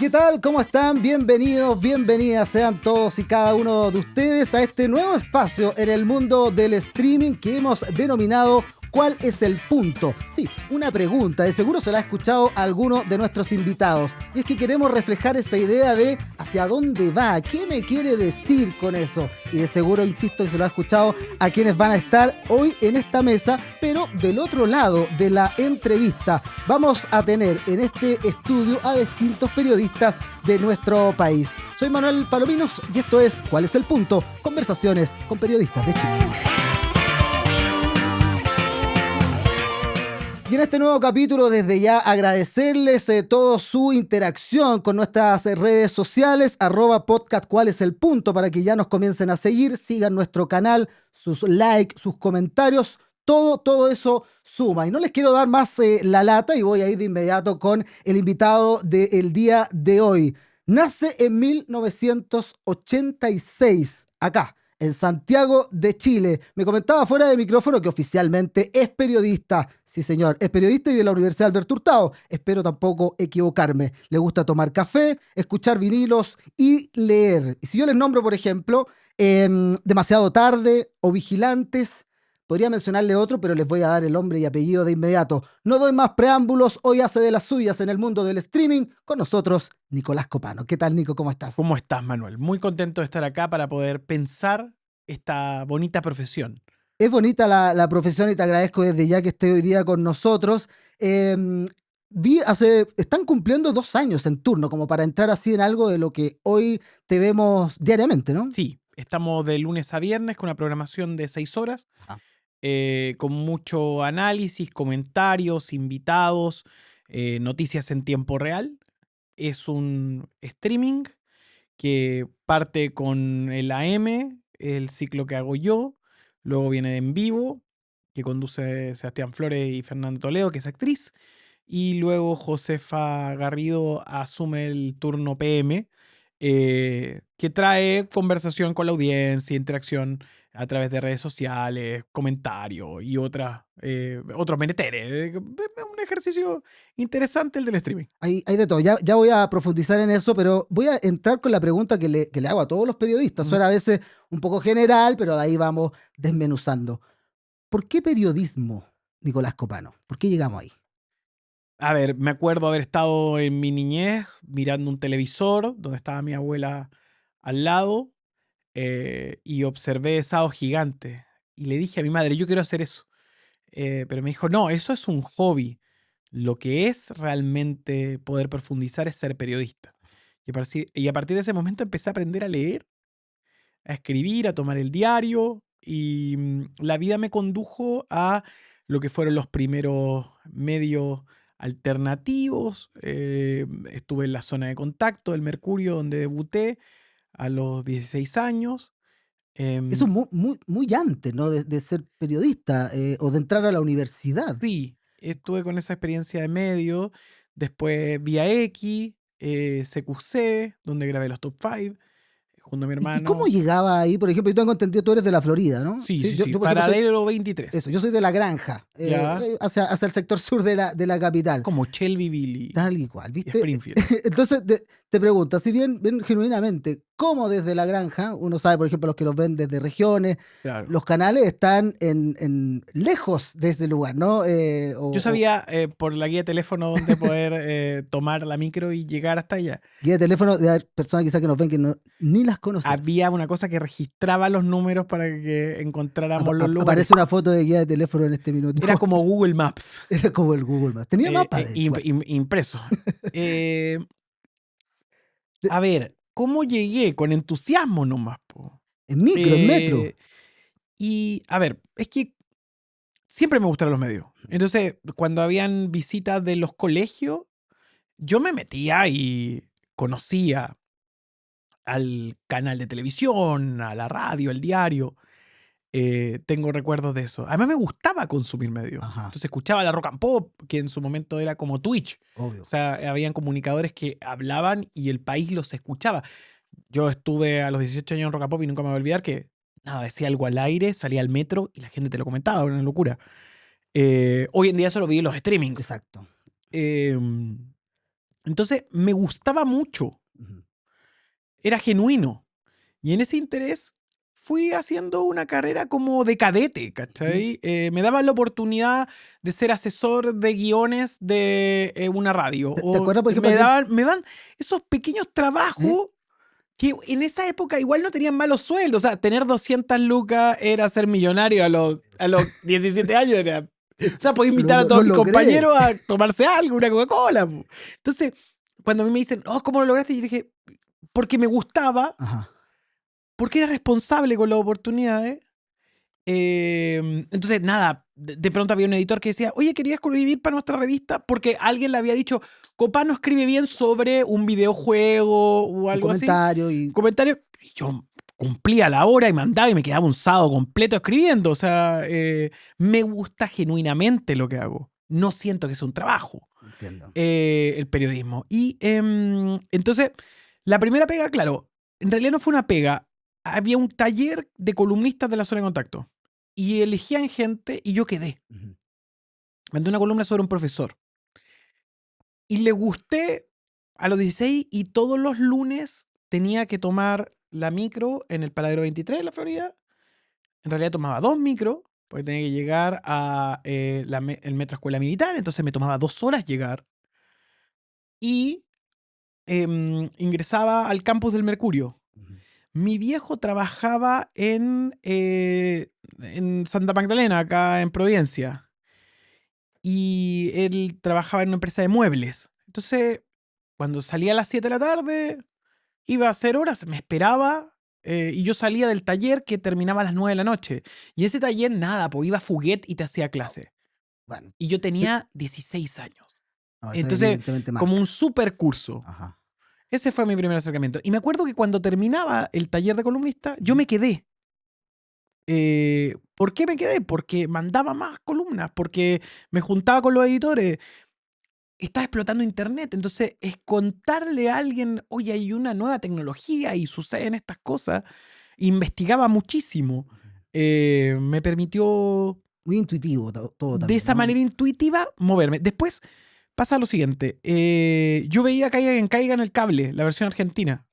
¿Qué tal? ¿Cómo están? Bienvenidos, bienvenidas sean todos y cada uno de ustedes a este nuevo espacio en el mundo del streaming que hemos denominado ¿Cuál es el punto? Sí, una pregunta, de seguro se la ha escuchado a alguno de nuestros invitados. Y es que queremos reflejar esa idea de hacia dónde va, qué me quiere decir con eso. Y de seguro, insisto, que se lo ha escuchado a quienes van a estar hoy en esta mesa, pero del otro lado de la entrevista vamos a tener en este estudio a distintos periodistas de nuestro país. Soy Manuel Palominos y esto es ¿Cuál es el punto? Conversaciones con periodistas de Chile. Y en este nuevo capítulo, desde ya agradecerles toda su interacción con nuestras redes sociales, @podcast cuál es el punto, para que ya nos comiencen a seguir, sigan nuestro canal, sus likes, sus comentarios, todo eso suma. Y no les quiero dar más la lata y voy a ir de inmediato con el invitado del día de hoy. Nace en 1986, acá, en Santiago de Chile. Me comentaba fuera de micrófono que oficialmente es periodista. Sí, señor, es periodista y de la Universidad Alberto Hurtado. Espero tampoco equivocarme. Le gusta tomar café, escuchar vinilos y leer. Y si yo les nombro, por ejemplo, Demasiado Tarde o Vigilantes, podría mencionarle otro, pero les voy a dar el nombre y apellido de inmediato. No doy más preámbulos. Hoy hace de las suyas en el mundo del streaming. Con nosotros, Nicolás Copano. ¿Qué tal, Nico? ¿Cómo estás? ¿Cómo estás, Manuel? Muy contento de estar acá para poder pensar esta bonita profesión. Es bonita la profesión y te agradezco desde ya que esté hoy día con nosotros. Están cumpliendo 2 años en turno, como para entrar así en algo de lo que hoy te vemos diariamente, ¿no? Sí, estamos de lunes a viernes con una programación de 6 horas, con mucho análisis, comentarios, invitados, noticias en tiempo real. Es un streaming que parte con el AM, el ciclo que hago yo, luego viene de En Vivo, que conduce Sebastián Flores y Fernanda Toledo, que es actriz, y luego Josefa Garrido asume el turno PM, que trae conversación con la audiencia, interacción a través de redes sociales, comentarios y otros menesteres. Es un ejercicio interesante el del streaming. Hay de todo. Ya voy a profundizar en eso, pero voy a entrar con la pregunta que le hago a todos los periodistas. Suena a veces un poco general, pero de ahí vamos desmenuzando. ¿Por qué periodismo, Nicolás Copano? ¿Por qué llegamos ahí? A ver, me acuerdo haber estado en mi niñez mirando un televisor donde estaba mi abuela al lado, y observé Sábado Gigante. Y le dije a mi madre, yo quiero hacer eso. Pero me dijo, no, eso es un hobby. Lo que es realmente poder profundizar es ser periodista. Y a partir de ese momento empecé a aprender a leer, a escribir, a tomar el diario. Y la vida me condujo a lo que fueron los primeros medios alternativos. Estuve en la zona de contacto del Mercurio, donde debuté a los 16 años. Eso es muy antes, ¿no? De ser periodista o de entrar a la universidad. Sí, estuve con esa experiencia de medio. Después Vía X, CQC, donde grabé los Top 5 junto a mi ¿Y cómo hermano. llegaba ahí? Por ejemplo, yo tengo entendido, tú eres de la Florida, ¿no? Sí, Sí, sí, sí. por ejemplo, Paradero 23. Eso, yo soy de La Granja, Ya. hacia el sector sur de la capital. Como Shelbyville Tal y cual, y ¿viste? Springfield. Entonces te pregunto, así bien genuinamente, ¿cómo desde La Granja? Uno sabe, por ejemplo, los que nos ven desde regiones, Claro. los canales están lejos de ese lugar, ¿no? Yo sabía por la guía de teléfono dónde poder tomar la micro y llegar hasta allá. Guía de teléfono de personas quizás que nos ven que ni las conocen. Había una cosa que registraba los números para que encontráramos los lugares. Aparece una foto de guía de teléfono en este minuto. Era como Google Maps. Era como el Google Maps. Tenía mapas, de hecho. Impreso. A ver, ¿cómo llegué? Con entusiasmo nomás, po. En micro, en metro. Y, a ver, es que siempre me gustaron los medios. Entonces, cuando habían visitas de los colegios, yo me metía y conocía al canal de televisión, a la radio, al diario. Tengo recuerdos de eso. Además me gustaba consumir medios. Ajá. Entonces escuchaba la Rock and Pop, que en su momento era como Twitch. Obvio. O sea, habían comunicadores que hablaban y el país los escuchaba. Yo estuve a los 18 años en Rock and Pop y nunca me voy a olvidar que, nada, decía algo al aire, salía al metro y la gente te lo comentaba, era una locura. Hoy en día eso lo vi en los streamings. Exacto. Entonces me gustaba mucho, Ujú. era genuino. Y en ese interés fui haciendo una carrera como de cadete, Ujú. ¿cachai? Me daban la oportunidad de ser asesor de guiones de una radio. ¿Te O acuerdas, por ejemplo, aquel... me dan esos pequeños ¿Eh? trabajos que en esa época igual no tenían malos sueldos. O sea, tener 200 lucas era ser millonario a los 17 años. Era, o sea, podía invitar a Lo todos mis logré. compañeros a tomarse algo, una Coca-Cola. Po. Entonces, cuando a mí me dicen, oh, ¿cómo lo lograste? Yo dije, porque me gustaba, Ajá. porque era responsable con las oportunidades. Entonces, nada, de pronto había un editor que decía, oye, ¿querías escribir para nuestra revista? Porque alguien le había dicho, Copano escribe bien sobre un videojuego o Un algo así. comentario y... Comentario. Y yo cumplía la hora y mandaba y me quedaba un sábado completo escribiendo. O sea, me gusta genuinamente lo que hago. No siento que sea un trabajo, Entiendo. el periodismo. Y entonces, la primera pega, claro, en realidad no fue una pega. Había un taller de columnistas de la zona de contacto. Y elegían gente y yo quedé. Ujú. Mandé una columna sobre un profesor. Y le gusté a los 16 y todos los lunes tenía que tomar la micro en el Paradero 23 de la Florida. En realidad tomaba 2 micros, porque tenía que llegar a el Metro Escuela Militar, entonces me tomaba 2 horas llegar. Y ingresaba al campus del Mercurio. Ujú. Mi viejo trabajaba en Santa Magdalena, acá en Providencia. Y él trabajaba en una empresa de muebles. Entonces, cuando salía a las 7 de la tarde, iba a hacer horas, me esperaba y yo salía del taller que terminaba a las 9 de la noche. Y ese taller, nada, pues iba a Fuguet y te hacía Guau. clase. Bueno, Y yo sí, tenía 16 años. no, eso Entonces, evidentemente como marca. un super curso. Ajá. Ese fue mi primer acercamiento. Y me acuerdo que cuando terminaba el taller de columnista, yo Ujú. me quedé. ¿Por qué me quedé? Porque mandaba más columnas, porque me juntaba con los editores. Estaba explotando internet, entonces es contarle a alguien, oye, hay una nueva tecnología y suceden estas cosas. Investigaba muchísimo. Ujú. Me permitió Muy intuitivo todo de también, esa ¿no? manera intuitiva moverme. Después pasa lo siguiente. Yo veía Caiga en el Cable, la versión argentina.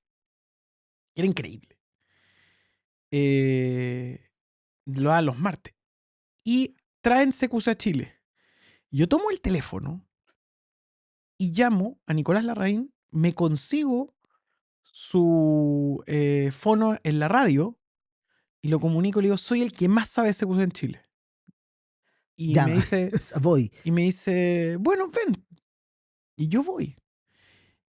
Era increíble. Lo daban los martes. Y traen CQC a Chile. Yo tomo el teléfono y llamo a Nicolás Larraín, me consigo su fono en la radio y lo comunico y le digo, soy el que más sabe CQC en Chile. Y me Llama, dice, voy. bueno, ven. Y yo voy.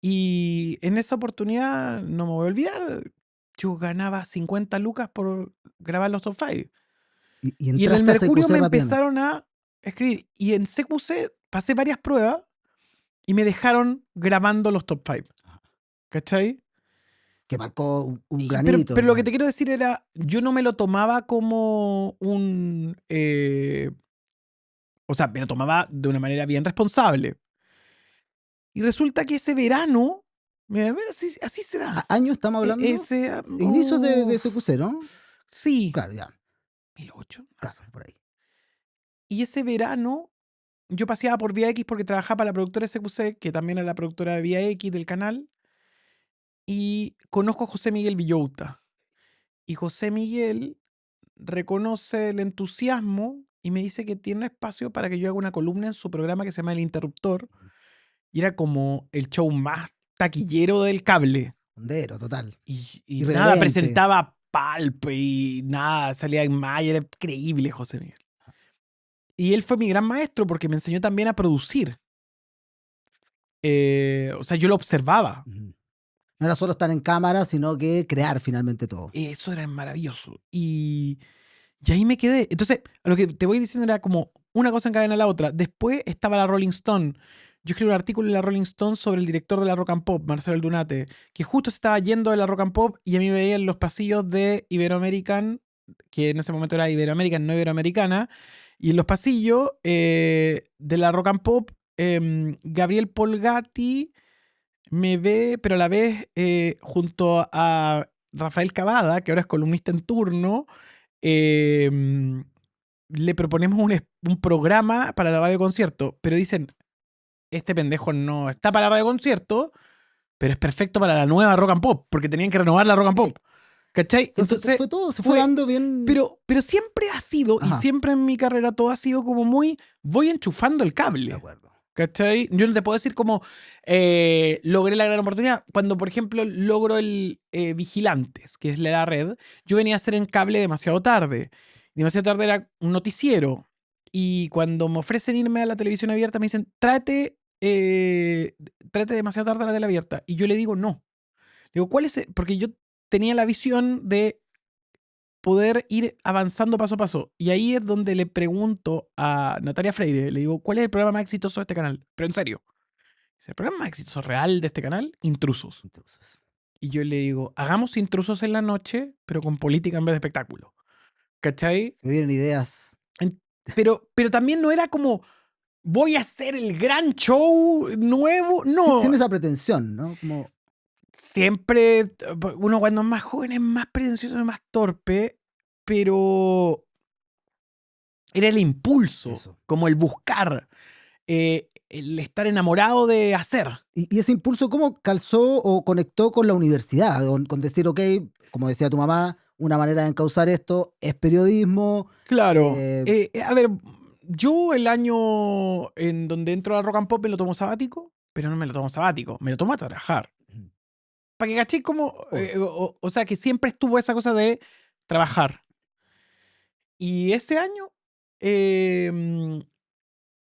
Y en esa oportunidad, no me voy a olvidar, yo ganaba 50 lucas por grabar los top 5. Y Y en el entraste a Mercurio CQC me rápidamente. empezaron a escribir. Y en CQC pasé varias pruebas y me dejaron grabando los top 5. Ajá. ¿Cachai? Que marcó un Pero, granito pero lo que te igual. quiero decir era, yo no me lo tomaba como un... o sea, me lo tomaba de una manera bien responsable. Y resulta que ese verano, mira, así se da. ¿Año estamos hablando? Ese... Inicios de CQC, ¿no? sí, Claro, ya. 2008, no Claro, sé. por ahí. Y ese verano yo paseaba por Vía X porque trabajaba para la productora SQC, que también era la productora de Vía X del canal, y conozco a José Miguel Villouta. Y José Miguel reconoce el entusiasmo y me dice que tiene espacio para que yo haga una columna en su programa que se llama El Interruptor. Y era como el show más taquillero del cable. Hondero, total. Y nada, Irreverente. presentaba Pulp y nada, salía en Maya, era increíble José Miguel. Y él fue mi gran maestro porque me enseñó también a producir. O sea, yo lo observaba. Ujú. No era solo estar en cámara, sino que crear finalmente todo. Eso era maravilloso. Y ahí me quedé. Entonces, lo que te voy diciendo era como una cosa encadena a la otra. Después estaba la Rolling Stone. Yo escribí un artículo en la Rolling Stone sobre el director de la Rock and Pop, Marcelo Aldunate, que justo se estaba yendo de la Rock and Pop y a mí me veía en los pasillos de Iberoamerican, que en ese momento era Iberoamerican, no Iberoamericana, y en los pasillos de la Rock and Pop, Gabriel Polgatti me ve, pero a la vez junto a Rafael Cavada, que ahora es columnista en turno, eh, le proponemos un programa para la radio concierto, pero dicen, este pendejo no está para la radio concierto, pero es perfecto para la nueva Rock and Pop, porque tenían que renovar la Rock and Ok. Pop. ¿Cachai? Entonces Entonces fue todo, se fue dando bien. pero siempre ha sido, y Ajá, siempre en mi carrera todo ha sido como muy, voy enchufando el de cable. acuerdo. ¿Cachai? Yo no te puedo decir como logré la gran oportunidad. Cuando, por ejemplo, logro el Vigilantes, que es la red, yo venía a hacer en cable demasiado tarde. Demasiado tarde era un noticiero. Y cuando me ofrecen irme a la televisión abierta, me dicen, tráete demasiado tarde a la tele abierta. Y yo le digo, no. Le digo, ¿cuál es? Porque yo tenía la visión de poder ir avanzando paso a paso. Y ahí es donde le pregunto a Natalia Freire, le digo, ¿cuál es el programa más exitoso de este canal? Pero en serio, dice, ¿el programa más exitoso real de este canal? Intrusos. Entonces, Y yo le digo, hagamos Intrusos en la noche, pero con política en vez de espectáculo. ¿Cachai? se me vienen ideas. Pero también no era como, voy a hacer el gran show nuevo. Sin No, esa pretensión, ¿no? Como siempre, uno cuando es más joven es más pretencioso, es más torpe, pero era el impulso, eso. como el buscar, el estar enamorado de hacer. Y ese impulso, ¿cómo calzó o conectó con la universidad? Con decir, ok, como decía tu mamá, una manera de encauzar esto es periodismo. Claro. eh, A ver, yo el año en donde entro a Rock and Pop me lo tomo sabático, pero no me lo tomo sabático, me lo tomo a trabajar. Para que caché como, obvio. o sea, que siempre estuvo esa cosa de trabajar. Y ese año eh,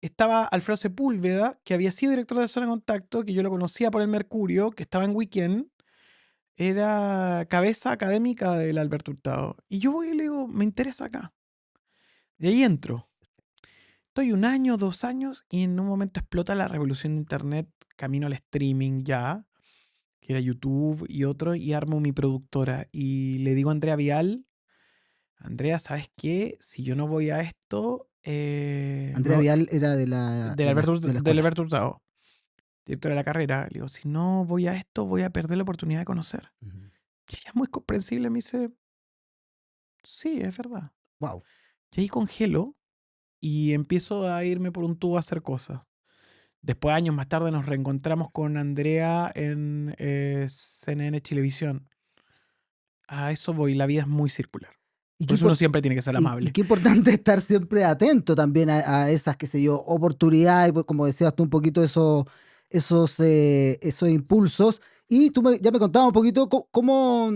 estaba Alfredo Sepúlveda, que había sido director de Zona de Contacto, que yo lo conocía por el Mercurio, que estaba en Weekend, era cabeza académica del Alberto Hurtado. Y yo voy y le digo, me interesa acá. De ahí entro. Estoy un año, 2 años, y en un momento explota la revolución de Internet, camino al streaming ya, que era YouTube y otro, y armo mi productora. Y le digo a Andrea Vial, Andrea, ¿sabes qué? Si yo no voy a esto, Andrea Vial era de la, del de la Del escuela. Alberto Hurtado, directora de la carrera. Le digo, si no voy a esto, voy a perder la oportunidad de conocer. Y ella muy comprensible me dice, sí, es verdad. Wow. Y ahí congelo y empiezo a irme por un tubo a hacer cosas. Después, años más tarde, nos reencontramos con Andrea en CNN Chilevisión. A eso voy, la vida es muy circular. Y Por qué, eso uno siempre tiene que ser y amable. qué importante estar siempre atento también a esas, qué sé yo, oportunidades, pues, como decías tú, un poquito esos impulsos. Y tú ya me contabas un poquito cómo,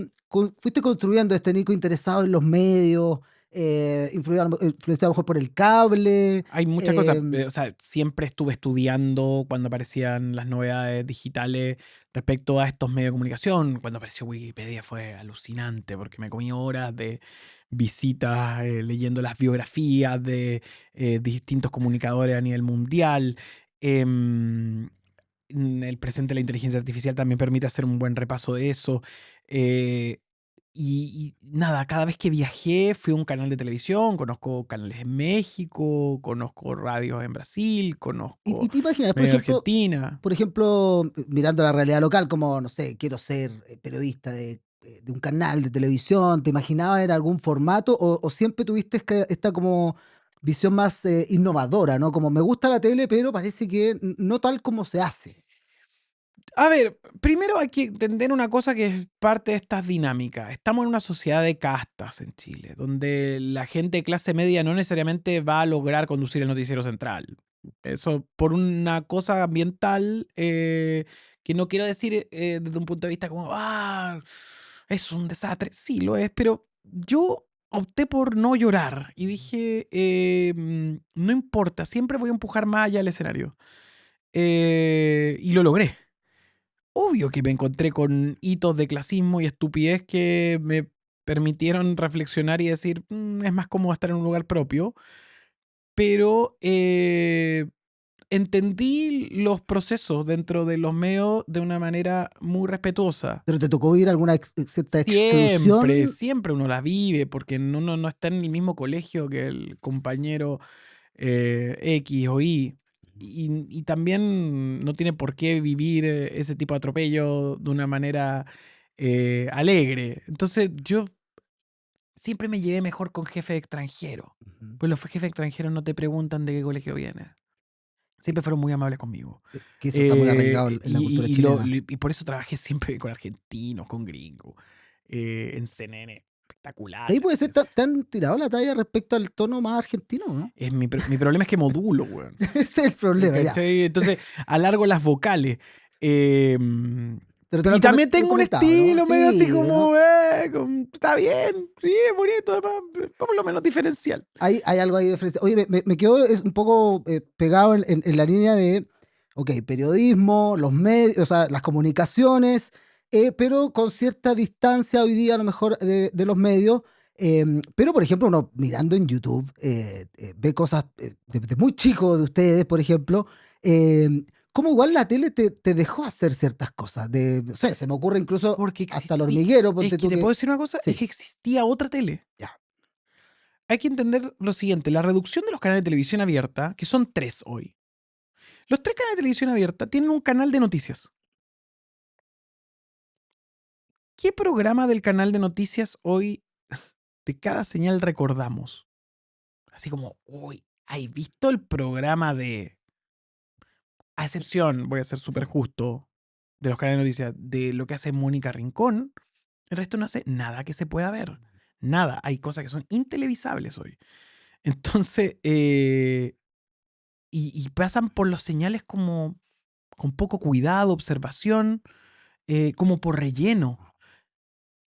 fuiste construyendo este Nico interesado en los medios, influenciado a lo mejor por el cable. Hay muchas cosas, o sea, siempre estuve estudiando cuando aparecían las novedades digitales respecto a estos medios de comunicación. Cuando apareció Wikipedia fue alucinante porque me comí horas de visitas leyendo las biografías de distintos comunicadores a nivel mundial. El presente de la inteligencia artificial también permite hacer un buen repaso de eso. Eh, y nada, cada vez que viajé fui a un canal de televisión, conozco canales en México, conozco radios en Brasil, Y conozco te imaginas, medios de Argentina. por ejemplo, mirando la realidad local, como, no sé, quiero ser periodista de un canal de televisión, ¿te imaginabas en algún formato o siempre tuviste esta como visión más innovadora, ¿no? Como me gusta la tele, pero parece que no tal como se hace. A ver, primero hay que entender una cosa que es parte de estas dinámicas. Estamos en una sociedad de castas en Chile, donde la gente de clase media no necesariamente va a lograr conducir el noticiero central. Eso por una cosa ambiental que no quiero decir desde un punto de vista como, es un desastre. Sí, lo es, pero yo opté por no llorar y dije, no importa, siempre voy a empujar más allá del escenario. Y lo logré. Obvio que me encontré con hitos de clasismo y estupidez que me permitieron reflexionar y decir, es más cómodo estar en un lugar propio", pero entendí los procesos dentro de los medios de una manera muy respetuosa. Pero te tocó vivir alguna cierta Siempre, exclusión. siempre uno la vive porque uno no está en el mismo colegio que el compañero X o Y. Y también no tiene por qué vivir ese tipo de atropello de una manera alegre. Entonces yo siempre me llevé mejor con jefe extranjero. Ujú. Pues los jefes extranjeros no te preguntan de qué colegio vienes. Siempre fueron muy amables conmigo. Que eso está muy arraigado en la cultura chilena. Y por eso trabajé siempre con argentinos, con gringos, en CNN. De Espectacular ahí la puede ser, experiencia. te han tirado la talla respecto al tono más argentino, ¿no? Mi problema es que modulo, weón. Ese es el problema, ya. ¿Cachai? Entonces, alargo las vocales. Pero te Y también lo han tengo un comentado, ¿no? estilo medio así Sí, ¿no? como, está bien, sí, es bonito, además, por lo menos diferencial. Hay algo ahí de diferencia. Oye, me quedo es un poco pegado en la línea de, ok, periodismo, los medios, o sea, las comunicaciones, pero con cierta distancia hoy día a lo mejor de los medios. Pero, por ejemplo, uno mirando en YouTube ve cosas de muy chico de ustedes, por ejemplo, como igual la tele te dejó hacer ciertas cosas. No sé, se me ocurre incluso Porque hasta el existía, hormiguero, es ponte que tú te puedo que... decir una cosa, es Sí, que existía otra tele. ya. Hay que entender lo siguiente, la reducción de los canales de televisión abierta, que son 3 hoy. Los 3 canales de televisión abierta tienen un canal de noticias. ¿Qué programa del canal de noticias hoy de cada señal recordamos? Así como, uy, ¿has visto el programa de, a excepción, voy a ser súper justo, de los canales de noticias, de lo que hace Mónica Rincón? El resto no hace nada que se pueda ver. Nada. Hay cosas que son intelevisables hoy. Entonces, y pasan por los señales como con poco cuidado, observación, como por relleno.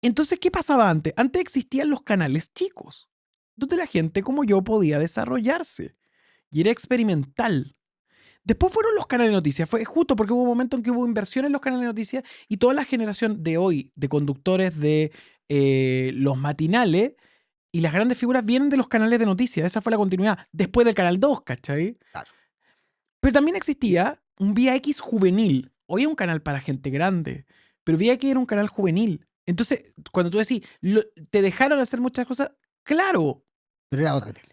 Entonces, ¿qué pasaba antes? Antes existían los canales chicos, donde la gente como yo podía desarrollarse y era experimental. Después fueron los canales de noticias. Fue justo porque hubo un momento en que hubo inversión en los canales de noticias y toda la generación de hoy, de conductores de los matinales y las grandes figuras vienen de los canales de noticias. Esa fue la continuidad. Después del Canal 2, ¿cachai? Claro. Pero también existía un Vía X juvenil. Hoy es un canal para gente grande, pero Vía X era un canal juvenil. Entonces, cuando tú decís, te dejaron hacer muchas cosas, claro, Pero era otra tele.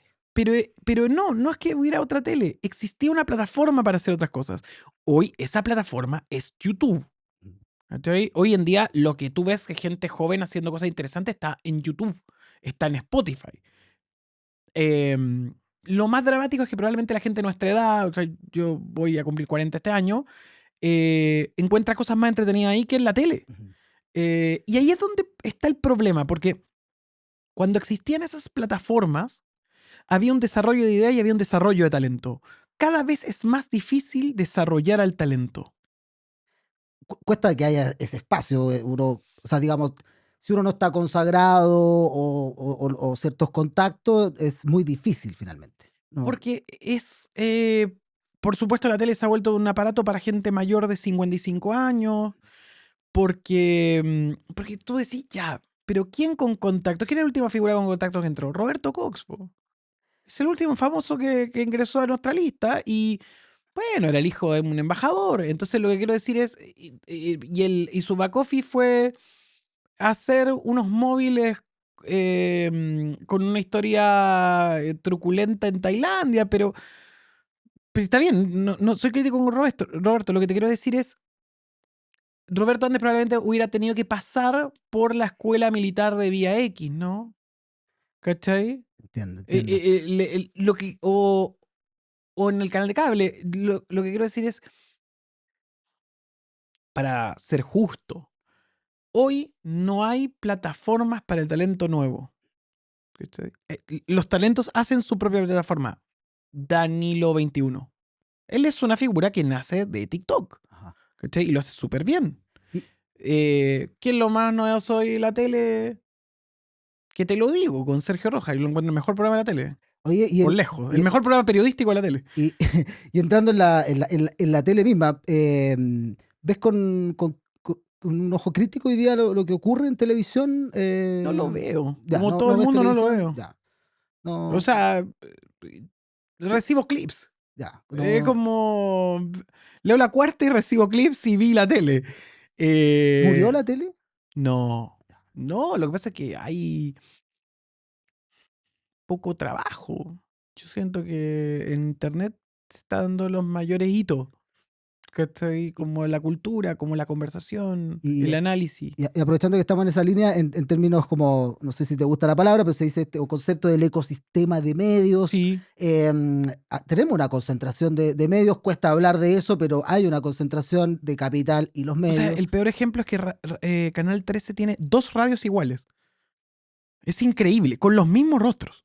pero no, no es que hubiera otra tele. Existía una plataforma para hacer otras cosas. Hoy esa plataforma es YouTube. ¿Cachai? Hoy en día lo que tú ves que gente joven haciendo cosas interesantes está en YouTube, está en Spotify. Lo más dramático es que probablemente la gente de nuestra edad, o sea, yo voy a cumplir 40 este año, encuentra cosas más entretenidas ahí que en la tele. Ujú. Y ahí es donde está el problema, porque cuando existían esas plataformas, había un desarrollo de idea y había un desarrollo de talento. Cada vez es más difícil desarrollar al talento. Cuesta que haya ese espacio, uno, o sea, digamos, si uno no está consagrado o ciertos contactos, es muy difícil finalmente. No, Porque por supuesto, la tele se ha vuelto un aparato para gente mayor de 55 años, porque tú decís, ya, pero ¿quién con contacto? ¿Quién es la última figura con contacto que entró? Roberto Cox, po. Es el último famoso que ingresó a nuestra lista y, bueno, era el hijo de un embajador. Entonces, lo que quiero decir es, y su back office fue hacer unos móviles con una historia truculenta en Tailandia, pero está bien, no soy crítico con Roberto. Roberto, lo que te quiero decir es, Roberto antes probablemente hubiera tenido que pasar por la escuela militar de Vía X, ¿no? ¿Cachai? entiendo, entiendo. O en el canal de cable. Lo que quiero decir es, para ser justo, hoy no hay plataformas para el talento nuevo. ¿Cachai? Los talentos hacen su propia plataforma. Danilo 21. Él es una figura que nace de TikTok. Ajá. ¿Cachai? Y lo hace súper bien. Y, ¿Quién lo más novedoso hoy en la tele? Que te lo digo, con Sergio Rojas. Y lo encuentro el mejor programa de la tele. oye, Por lejos. El mejor programa periodístico de la tele. y- y entrando en la tele misma, ¿ves con un ojo crítico hoy día lo que ocurre en televisión? No lo veo. Ya, Como todo no el ves mundo no lo televisión, veo. ya. O No, sea, recibo clips. ya, Es no. como. Leo la cuarta y recibo clips y vi la tele. ¿Murió Eh, la tele? no. No, lo que pasa es que hay poco trabajo. Yo siento que en internet se está dando los mayores hitos. ¿cachai? Como la cultura, como la conversación, Y, el análisis. y aprovechando que estamos en esa línea, en términos como, no sé si te gusta la palabra, pero se dice o concepto del ecosistema de medios. Sí. Tenemos una concentración de medios, cuesta hablar de eso, pero hay una concentración de capital y los O medios. sea, el peor ejemplo es que Canal 13 tiene 2 radios iguales. Es increíble, con los mismos rostros.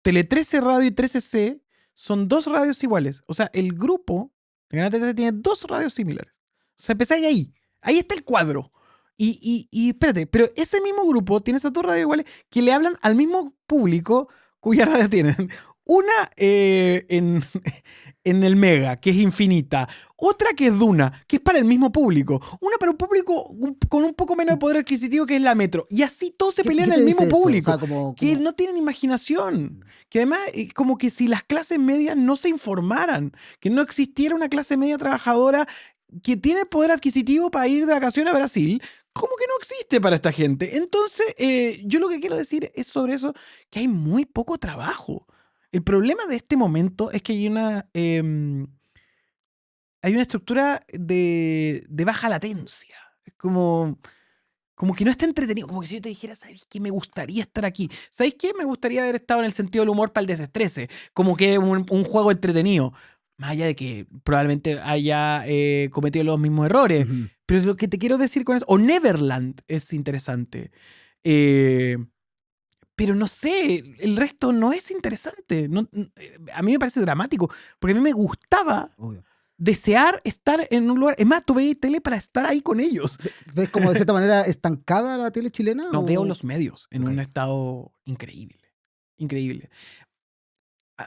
Tele 13 Radio y 13C son 2 radios iguales. O sea, el grupo de Canal 13 tiene 2 radios similares. O sea, empezáis ahí. Ahí está el cuadro. Y espérate, pero ese mismo grupo tiene esas 2 radios iguales que le hablan al mismo público cuya radio tienen. Una en el Mega, que es infinita. Otra que es Duna, que es para el mismo público. Una para un público con un poco menos de poder adquisitivo, que es la Metro. Y así todos se pelean ¿Qué al te mismo dice eso? público. O sea, que no tienen imaginación. Que además, como que si las clases medias no se informaran, que no existiera una clase media trabajadora que tiene poder adquisitivo para ir de vacaciones a Brasil, como que no existe para esta gente. Entonces, yo lo que quiero decir es sobre eso, que hay muy poco trabajo. El problema de este momento es que hay una estructura de baja latencia. Es como que no está entretenido. Como que si yo te dijera, ¿sabes qué? Me gustaría estar aquí. ¿Sabes qué? Me gustaría haber estado en el sentido del humor para el desestrese. Como que un juego entretenido. Más allá de que probablemente haya cometido los mismos errores. Ujú. Pero lo que te quiero decir con eso... O Neverland es interesante. Pero no sé, el resto no es interesante. A mí me parece dramático. Porque a mí me gustaba Obvio. desear estar en un lugar. Es más, tú veías tele para estar ahí con ellos. ¿Ves como de cierta manera estancada la tele chilena? No, o- veo los medios en un Ok. estado increíble. Increíble.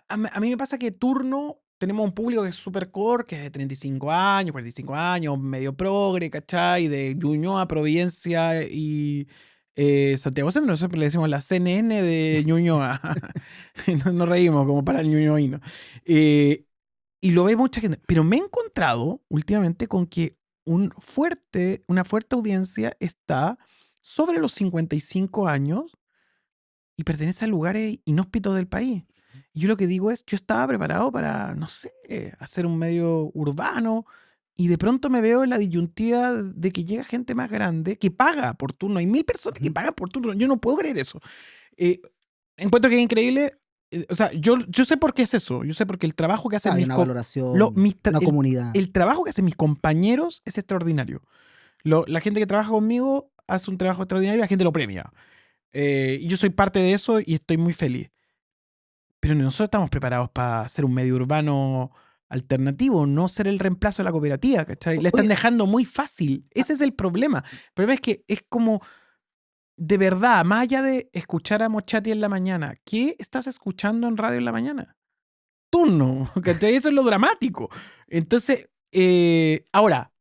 A mí me pasa que Turno tenemos un público que es súper core, que es de 35 años, 45 años, medio progre, ¿cachai? De Ñuñoa, Providencia y Santiago Centro. Nosotros le decimos la CNN de Ñuñoa. Nos reímos como para el ñuñoíno. Y lo ve mucha gente. Pero me he encontrado últimamente con que una fuerte audiencia está sobre los 55 años y pertenece a lugares inhóspitos del país. Y yo lo que digo es, yo estaba preparado para, no sé, hacer un medio urbano y de pronto me veo en la disyuntiva de que llega gente más grande que paga por turno. Hay 1000 personas que Ujú. pagan por turno. Yo no puedo creer eso. Encuentro que es increíble. O sea, yo sé por qué es eso. Yo sé porque el trabajo que hacen Hay mis una co- valoración, una comunidad. el trabajo que hacen mis compañeros es extraordinario. La gente que trabaja conmigo hace un trabajo extraordinario y la gente lo premia. Y yo soy parte de eso y estoy muy feliz. Pero nosotros estamos preparados para ser un medio urbano alternativo, no ser el reemplazo de la cooperativa, ¿cachai? Le están Oye, dejando muy fácil. Ese es el problema. El problema es que es como, de verdad, más allá de escuchar a Mochati en la mañana, ¿qué estás escuchando en radio en la mañana? Turno, ¿cachai? Eso es lo dramático. Entonces, ahora,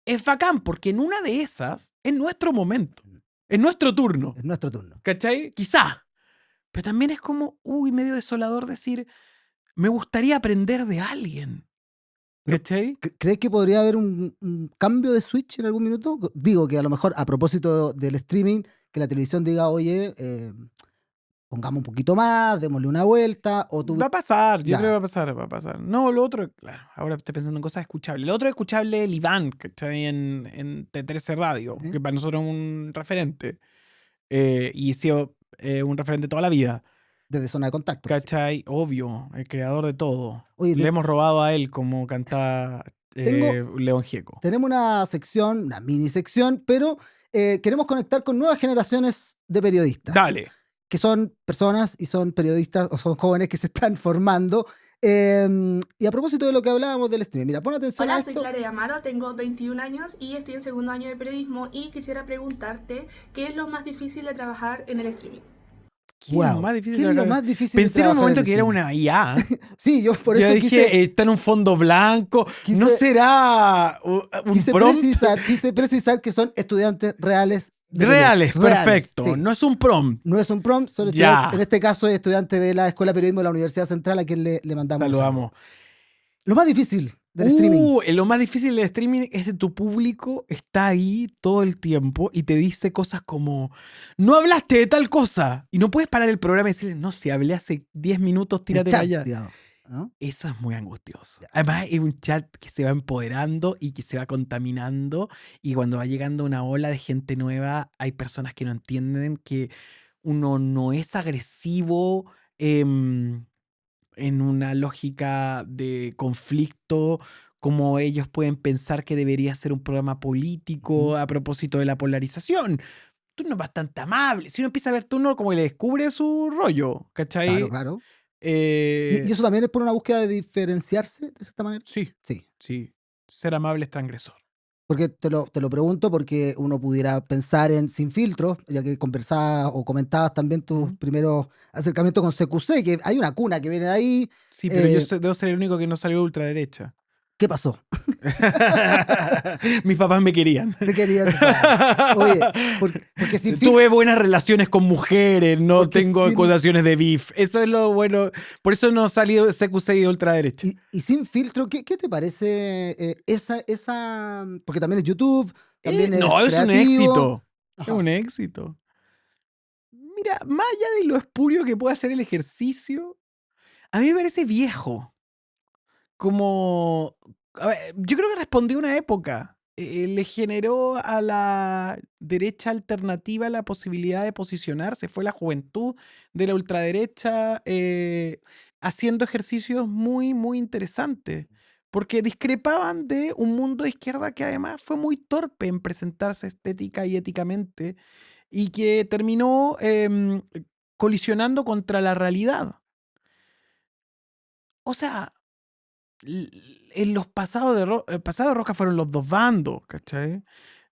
es bacán porque en una de esas es nuestro momento, es nuestro turno, es nuestro turno. ¿cachai? Quizá. Pero también es como, medio desolador decir, me gustaría aprender de alguien. Pero, ¿Cachai? ¿crees que podría haber un cambio de switch en algún minuto? Digo que a lo mejor a propósito del streaming, que la televisión diga, oye, pongamos un poquito más, démosle una vuelta, o tú... Va a pasar, yo creo que Ya, va a pasar. No, lo otro, claro, ahora estoy pensando en cosas escuchables. Lo otro es escuchable el Iván, que está ahí en T13 Radio, ¿eh? que para nosotros es un referente. Y ha sido un referente toda la vida. Desde zona de contacto. ¿Cachai? Obvio, el creador de todo. Oye, Le hemos robado a él como cantaba tengo, León Gieco. tenemos una sección, una mini sección, pero queremos conectar con nuevas generaciones de periodistas. Dale. Que son personas y son periodistas o son jóvenes que se están formando. Y a propósito de lo que hablábamos del streaming, mira, pon atención a Hola, esto. soy Clara de Amaro, tengo 21 años y estoy en segundo año de periodismo y quisiera preguntarte qué es lo más difícil de trabajar en el streaming. ¿Qué es lo Wow, más difícil ¿qué de es lo trabajar? más difícil de Pensé en un trabajar momento el que era streaming? una IA. Sí, yo por Yo eso dije, quise, está en un fondo blanco. ¿No quise, será un quise prompt? precisar que son estudiantes reales de Reales, periodismo. perfecto. Sí. No es un prompt. No es un prompt, son Ya. estudiantes, en este caso es estudiante de la Escuela de Periodismo de la Universidad Central, a quien le mandamos un Saludamos. saludo. Lo más difícil del streaming. Lo más difícil del streaming es que tu público está ahí todo el tiempo y te dice cosas como, no hablaste de tal cosa. Y no puedes parar el programa y decirle, no, si hablé hace 10 minutos, tírate El chat, para allá. digamos. ¿no? Eso es muy angustioso. Ya. Además, es un chat que se va empoderando y que se va contaminando. Y cuando va llegando una ola de gente nueva, hay personas que no entienden que uno no es agresivo en una lógica de conflicto, como ellos pueden pensar que debería ser un programa político a propósito de la polarización. Turno es bastante amable. Si uno empieza a ver Turno, como que le descubre su rollo, Claro, ¿cachai? claro. ¿Y Eh, eso también es por una búsqueda de diferenciarse de cierta manera? sí, Sí. sí. Ser amable es transgresor. Porque te lo pregunto porque uno pudiera pensar en Sin Filtros, ya que conversabas o comentabas también tus ¿Mm? primeros acercamientos con CQC, que hay una cuna que viene de ahí. Sí, pero yo debo ser el único que no salió de ultraderecha. ¿Qué pasó? Mis papás me querían. Te querían tus padres. Oye, porque Sin Filtros... Tuve buenas relaciones con mujeres, no Porque tengo acusaciones de beef. Eso es lo bueno. Por eso no salí de CQC y de ultraderecha. Y Sin Filtro, ¿qué te parece esa? Porque también es YouTube, también es No, es un creativo. éxito. Es Ajá. un éxito. Mira, más allá de lo espurio que puede hacer el ejercicio, a mí me parece viejo. Como, a ver, yo creo que respondió a una época. Le generó a la derecha alternativa la posibilidad de posicionarse. Fue la juventud de la ultraderecha haciendo ejercicios muy, muy interesantes. Porque discrepaban de un mundo de izquierda que además fue muy torpe en presentarse estética y éticamente y que terminó colisionando contra la realidad. O sea, en los pasados pasado de Roja fueron los dos bandos, ¿cachai?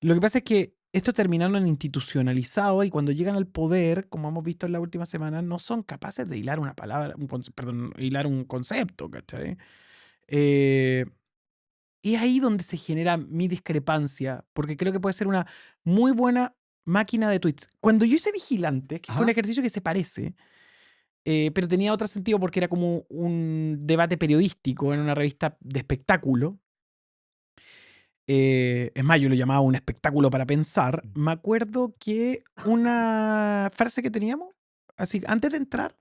Lo que pasa es que estos terminaron institucionalizados y cuando llegan al poder, como hemos visto en la última semana, no son capaces de hilar una palabra, perdón, hilar un concepto, ¿cachai? Eh, y es ahí donde se genera mi discrepancia, porque creo que puede ser una muy buena máquina de tweets. Cuando yo hice Vigilante, que fue un Ajá. ejercicio que se parece, pero tenía otro sentido porque era como un debate periodístico en una revista de espectáculo. Es más, yo lo llamaba un espectáculo para pensar. Me acuerdo que una frase que teníamos, así, antes de entrar,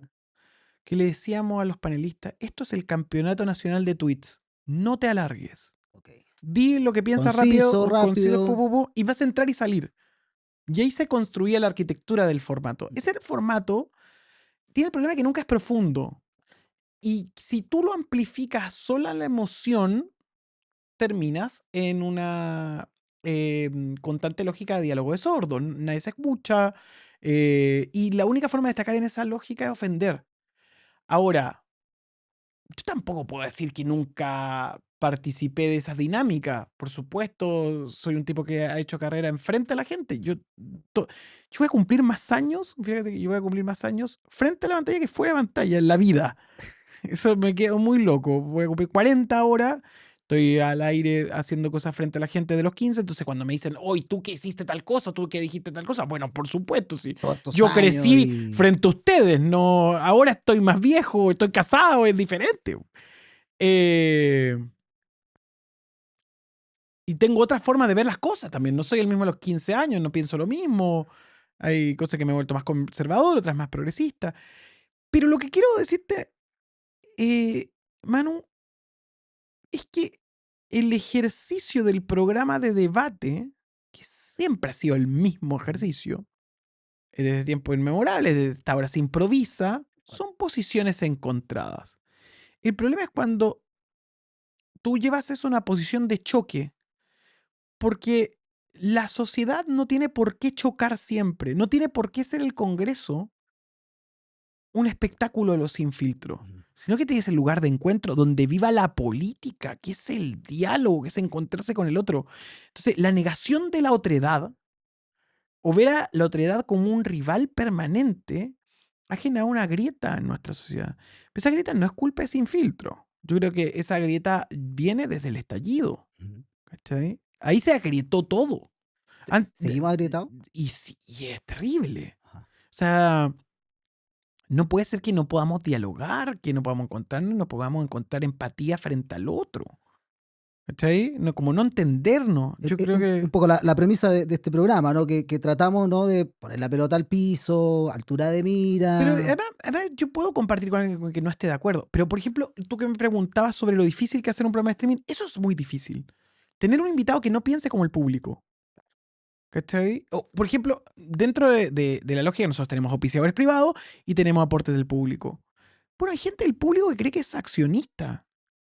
que le decíamos a los panelistas, esto es el campeonato nacional de tweets, no te alargues. Ok. Di lo que piensas Conciso, rápido, conciso, rápido. y vas a entrar y salir. Y ahí se construía la arquitectura del formato. Ese formato tiene el problema que nunca es profundo. Y si tú lo amplificas solo a la emoción, terminas en una constante lógica de diálogo de sordo. Nadie se escucha. Y la única forma de destacar en esa lógica es ofender. Ahora, yo tampoco puedo decir que nunca participé de esas dinámicas. Por supuesto, soy un tipo que ha hecho carrera enfrente a la gente. Yo voy a cumplir más años, fíjate que yo voy a cumplir más años frente a la pantalla que fuera de pantalla en la vida. Eso me quedo muy loco. Voy a cumplir 40 horas. Estoy al aire haciendo cosas frente a la gente de los 15. Entonces, cuando me dicen, hoy tú que hiciste tal cosa, tú que dijiste tal cosa, bueno, por supuesto, sí. Todos estos Yo años crecí y... frente a ustedes. No, ahora estoy más viejo, estoy casado, es diferente. Eh, y tengo otra forma de ver las cosas también. No soy el mismo a los 15 años, no pienso lo mismo. Hay cosas que me he vuelto más conservador, otras más progresista. Pero lo que quiero decirte, Manu, es que el ejercicio del programa de debate, que siempre ha sido el mismo ejercicio, desde tiempos inmemorables, desde esta hora se improvisa, son posiciones encontradas. El problema es cuando tú llevas eso a una posición de choque, porque la sociedad no tiene por qué chocar siempre, no tiene por qué ser el Congreso un espectáculo de los sin filtro, sino que tienes el lugar de encuentro donde viva la política, que es el diálogo, que es encontrarse con el otro. Entonces, la negación de la otredad, o ver a la otredad como un rival permanente, ha generado una grieta en nuestra sociedad. Pero esa grieta no es culpa de Sin Filtro. Yo creo que esa grieta viene desde el estallido. ¿Cachai? Ahí se agrietó todo. ¿Seguimos agrietados? Y es terrible. Ajá. O sea, no puede ser que no podamos dialogar, que no podamos encontrarnos, no podamos encontrar empatía frente al otro. ¿Cachai? No, como no entendernos. Yo creo que... Un poco la premisa de este programa, ¿no? Que tratamos, ¿no? De poner la pelota al piso, altura de mira. Pero además yo puedo compartir con alguien con que no esté de acuerdo. Pero, por ejemplo, tú que me preguntabas sobre lo difícil que es hacer un programa de streaming, eso es muy difícil. Tener un invitado que no piense como el público. ¿Cachai? O, por ejemplo, dentro de la lógica, nosotros tenemos auspiciadores privados y tenemos aportes del público. Bueno, hay gente del público que cree que es accionista.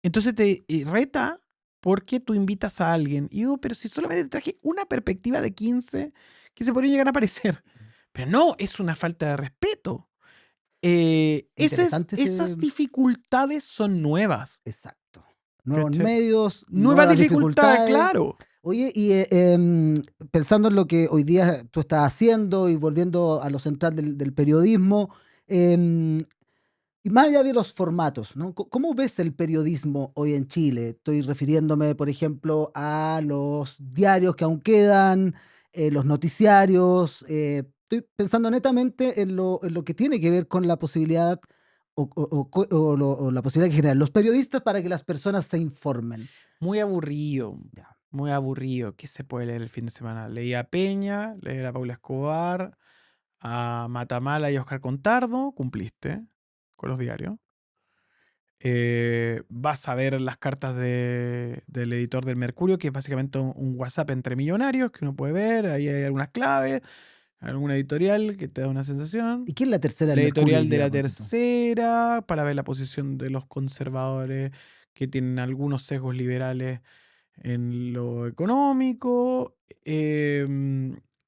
Entonces te reta porque tú invitas a alguien. Y digo, pero si solamente te traje una perspectiva de 15 que se podría llegar a aparecer. Pero no, es una falta de respeto. Interesante Esas dificultades son nuevas. Exacto. Nuevos ¿Cachai? medios, Nuevas dificultades, claro. Oye, y pensando en lo que hoy día tú estás haciendo y volviendo a lo central del periodismo, y más allá de los formatos, ¿no? ¿Cómo ves el periodismo hoy en Chile? Estoy refiriéndome, por ejemplo, a los diarios que aún quedan, los noticiarios. Estoy pensando netamente en lo que tiene que ver con la posibilidad o la posibilidad que generan los periodistas para que las personas se informen. Muy aburrido. Ya. Muy aburrido. ¿Qué se puede leer el fin de semana? Leí a Peña, leí a Paula Escobar, a Matamala y a Oscar Contardo. Cumpliste con los diarios. Vas a ver las cartas del editor del Mercurio, que es básicamente un WhatsApp entre millonarios que uno puede ver. Ahí hay algunas claves, alguna editorial que te da una sensación. ¿Y qué es la tercera La del Mercurio editorial hoy de día, la ponte tú? tercera, para ver la posición de los conservadores que tienen algunos sesgos liberales en lo económico.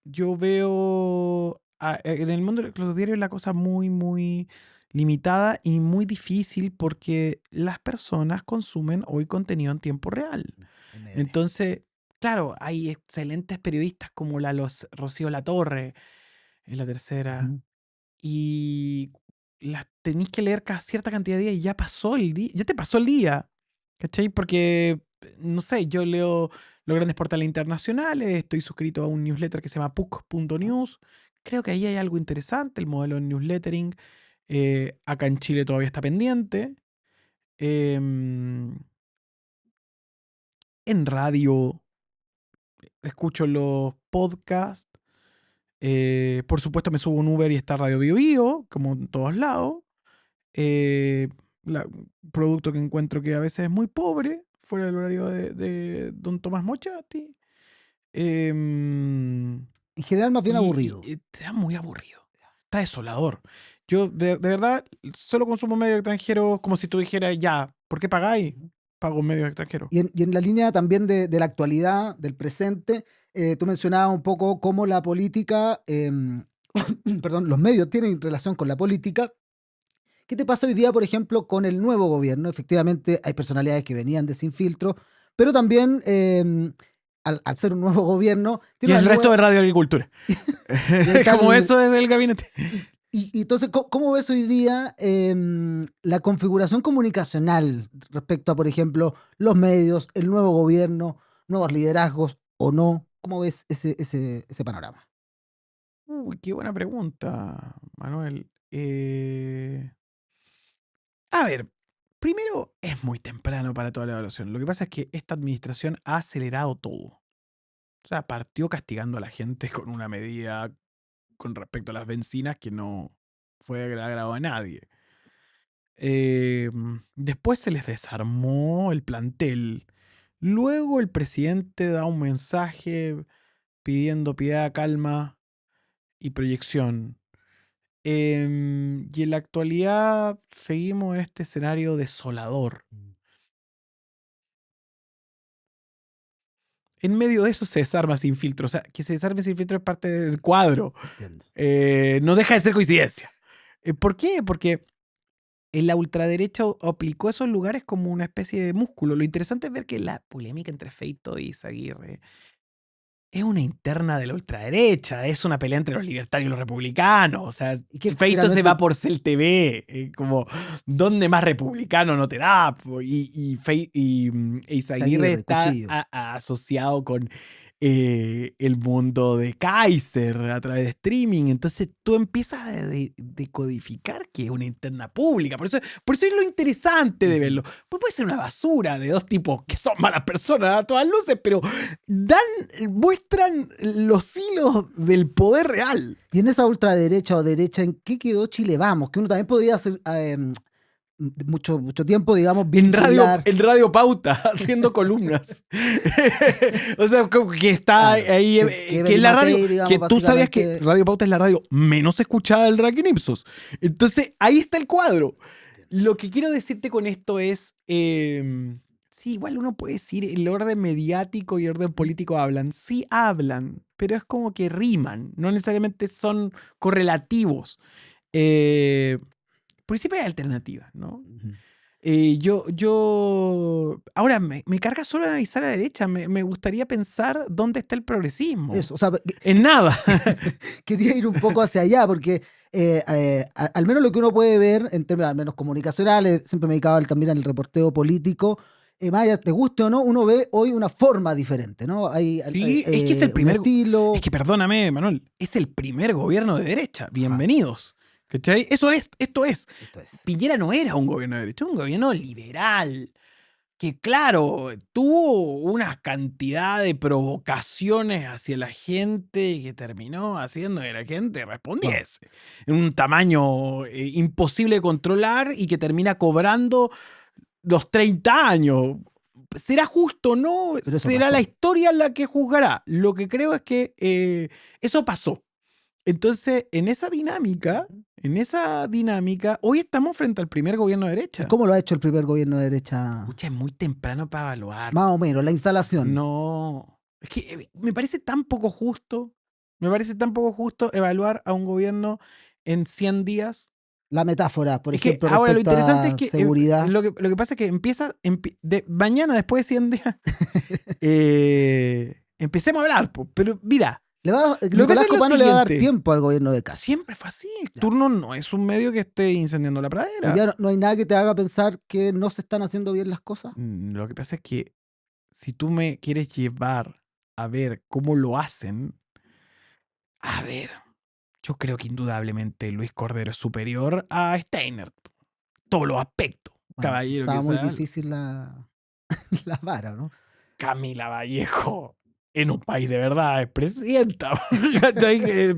Yo veo en el mundo de los diarios la cosa muy, muy limitada y muy difícil porque las personas consumen hoy contenido en tiempo real. En medio. Entonces, claro, hay excelentes periodistas como Rocío Latorre en la tercera Ujú. y las tenéis que leer cada cierta cantidad de días y ya pasó el día, ya te pasó el día, ¿cachai? Porque, no sé, yo leo los grandes portales internacionales, estoy suscrito a un newsletter que se llama puc.news, creo que ahí hay algo interesante, el modelo de newslettering, acá en Chile todavía está pendiente. En radio escucho los podcasts. Por supuesto me subo a un Uber y está Radio Bio Bio, como en todos lados. Eh, producto que encuentro que a veces es muy pobre, fuera del horario de Don Tomás Mochati. Em, En general, más bien y aburrido. está muy aburrido. Está desolador. Yo, de verdad, solo consumo medios extranjeros como si tú dijeras, ya, ¿por qué pagáis? Pago medios extranjeros. Y en la línea también de la actualidad, del presente, tú mencionabas un poco cómo la política, perdón, los medios tienen relación con la política. ¿Qué te pasa hoy día, por ejemplo, con el nuevo gobierno? Efectivamente, hay personalidades que venían de Sin Filtro, pero también, al ser un nuevo gobierno, Y tiene el una resto nueva... de Radio Agricultura. y ahí está Como el- eso es del gabinete. y entonces, ¿cómo ves hoy día la configuración comunicacional respecto a, por ejemplo, los medios, el nuevo gobierno, nuevos liderazgos o no? ¿Cómo ves ese panorama? Uy, qué buena pregunta, Manuel. A ver, primero es muy temprano para toda la evaluación. Lo que pasa es que esta administración ha acelerado todo. O sea, partió castigando a la gente con una medida con respecto a las bencinas que no fue del agrado a nadie. Después se les desarmó el plantel. Luego el presidente da un mensaje pidiendo piedad, calma y proyección. Y en la actualidad seguimos en este escenario desolador. En medio de eso se desarma Sin Filtro. O sea, que se desarme Sin Filtro es parte del cuadro. Entiendo. No deja de ser coincidencia. ¿Por qué? Porque la ultraderecha aplicó esos lugares como una especie de músculo. Lo interesante es ver que la polémica entre Feito y Izaguirre es una interna de la ultraderecha, es una pelea entre los libertarios y los republicanos. O sea, Y que Feito se finalmente- va por Cel TV, como, ¿dónde más republicano no te da? Y Izaguirre Izaguirre, está Cuchillo. asociado con el mundo de Kaiser a través de streaming. Entonces tú empiezas a decodificar que es una interna pública. Por eso es lo interesante de verlo. Pues puede ser una basura de dos tipos que son malas personas a todas luces, pero muestran los hilos del poder real. Y en esa ultraderecha o derecha, ¿en qué quedó Chile Vamos? Que uno también podría hacer mucho tiempo, digamos, en Radio Pauta, haciendo columnas. O sea, que está ahí, que es la radio, digamos, que tú sabías que Radio Pauta es la radio menos escuchada del ranking Ipsos. Entonces, ahí está el cuadro. Lo que quiero decirte con esto es, sí, igual uno puede decir, el orden mediático y el orden político hablan. Sí hablan, pero es como que riman, no necesariamente son correlativos. Por siempre hay alternativas, ¿no? Ahora, me carga solo analizar a la derecha. Me gustaría pensar dónde está el progresismo. Eso, o sea, en nada. Quería ir un poco hacia allá, porque al menos lo que uno puede ver en términos al menos comunicacionales, siempre me dedicaba también al reporteo político, más allá te guste o no, uno ve hoy una forma diferente, ¿no? Sí, es que es el primer estilo. Es que perdóname, Manuel, es el primer gobierno de derecha. Bienvenidos. ¿Cachai? Esto es. Piñera no era un gobierno de derecha, un gobierno liberal. Que claro, tuvo una cantidad de provocaciones hacia la gente y que terminó haciendo que la gente respondiese. En un tamaño imposible de controlar y que termina cobrando los 30 años. ¿Será justo o no? Será la historia la que juzgará. Lo que creo es que eso pasó. Entonces, en esa dinámica, hoy estamos frente al primer gobierno de derecha. ¿Cómo lo ha hecho el primer gobierno de derecha? Escucha, es muy temprano para evaluar. Más o menos, la instalación. No, es que me parece tan poco justo evaluar a un gobierno en 100 días. La metáfora, por ejemplo, ahora lo interesante es que seguridad. Lo que pasa es que empieza mañana, después de 100 días, empecemos a hablar, pero mira. Nicolás Copano le va a dar tiempo al gobierno de Kast. Siempre fue así. Turno no es un medio que esté incendiando la pradera. Ya no hay nada que te haga pensar que no se están haciendo bien las cosas. Lo que pasa es que si tú me quieres llevar a ver cómo lo hacen, a ver, yo creo que indudablemente Luis Cordero es superior a Steiner. Todos los aspectos, bueno, caballero. Estaba muy difícil la vara, ¿no? Camila Vallejo. En un país de verdad es presidenta,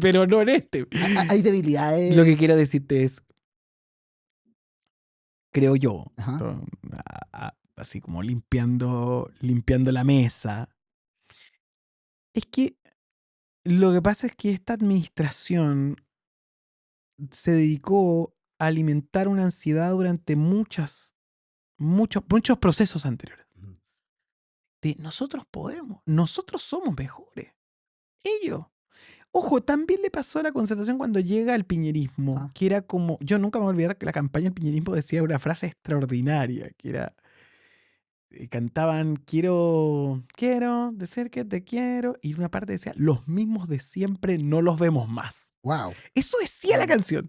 pero no en este. Hay debilidades. Lo que quiero decirte es, creo yo, así como limpiando la mesa, es que lo que pasa es que esta administración se dedicó a alimentar una ansiedad durante muchos procesos anteriores. De nosotros podemos, nosotros somos mejores. Ellos. Ojo, también le pasó a la Concertación cuando llega el piñerismo, que era como, yo nunca me voy a olvidar que la campaña del piñerismo decía una frase extraordinaria, que era, cantaban, quiero, decir que te quiero, y una parte decía, los mismos de siempre no los vemos más. Wow. Eso decía la canción.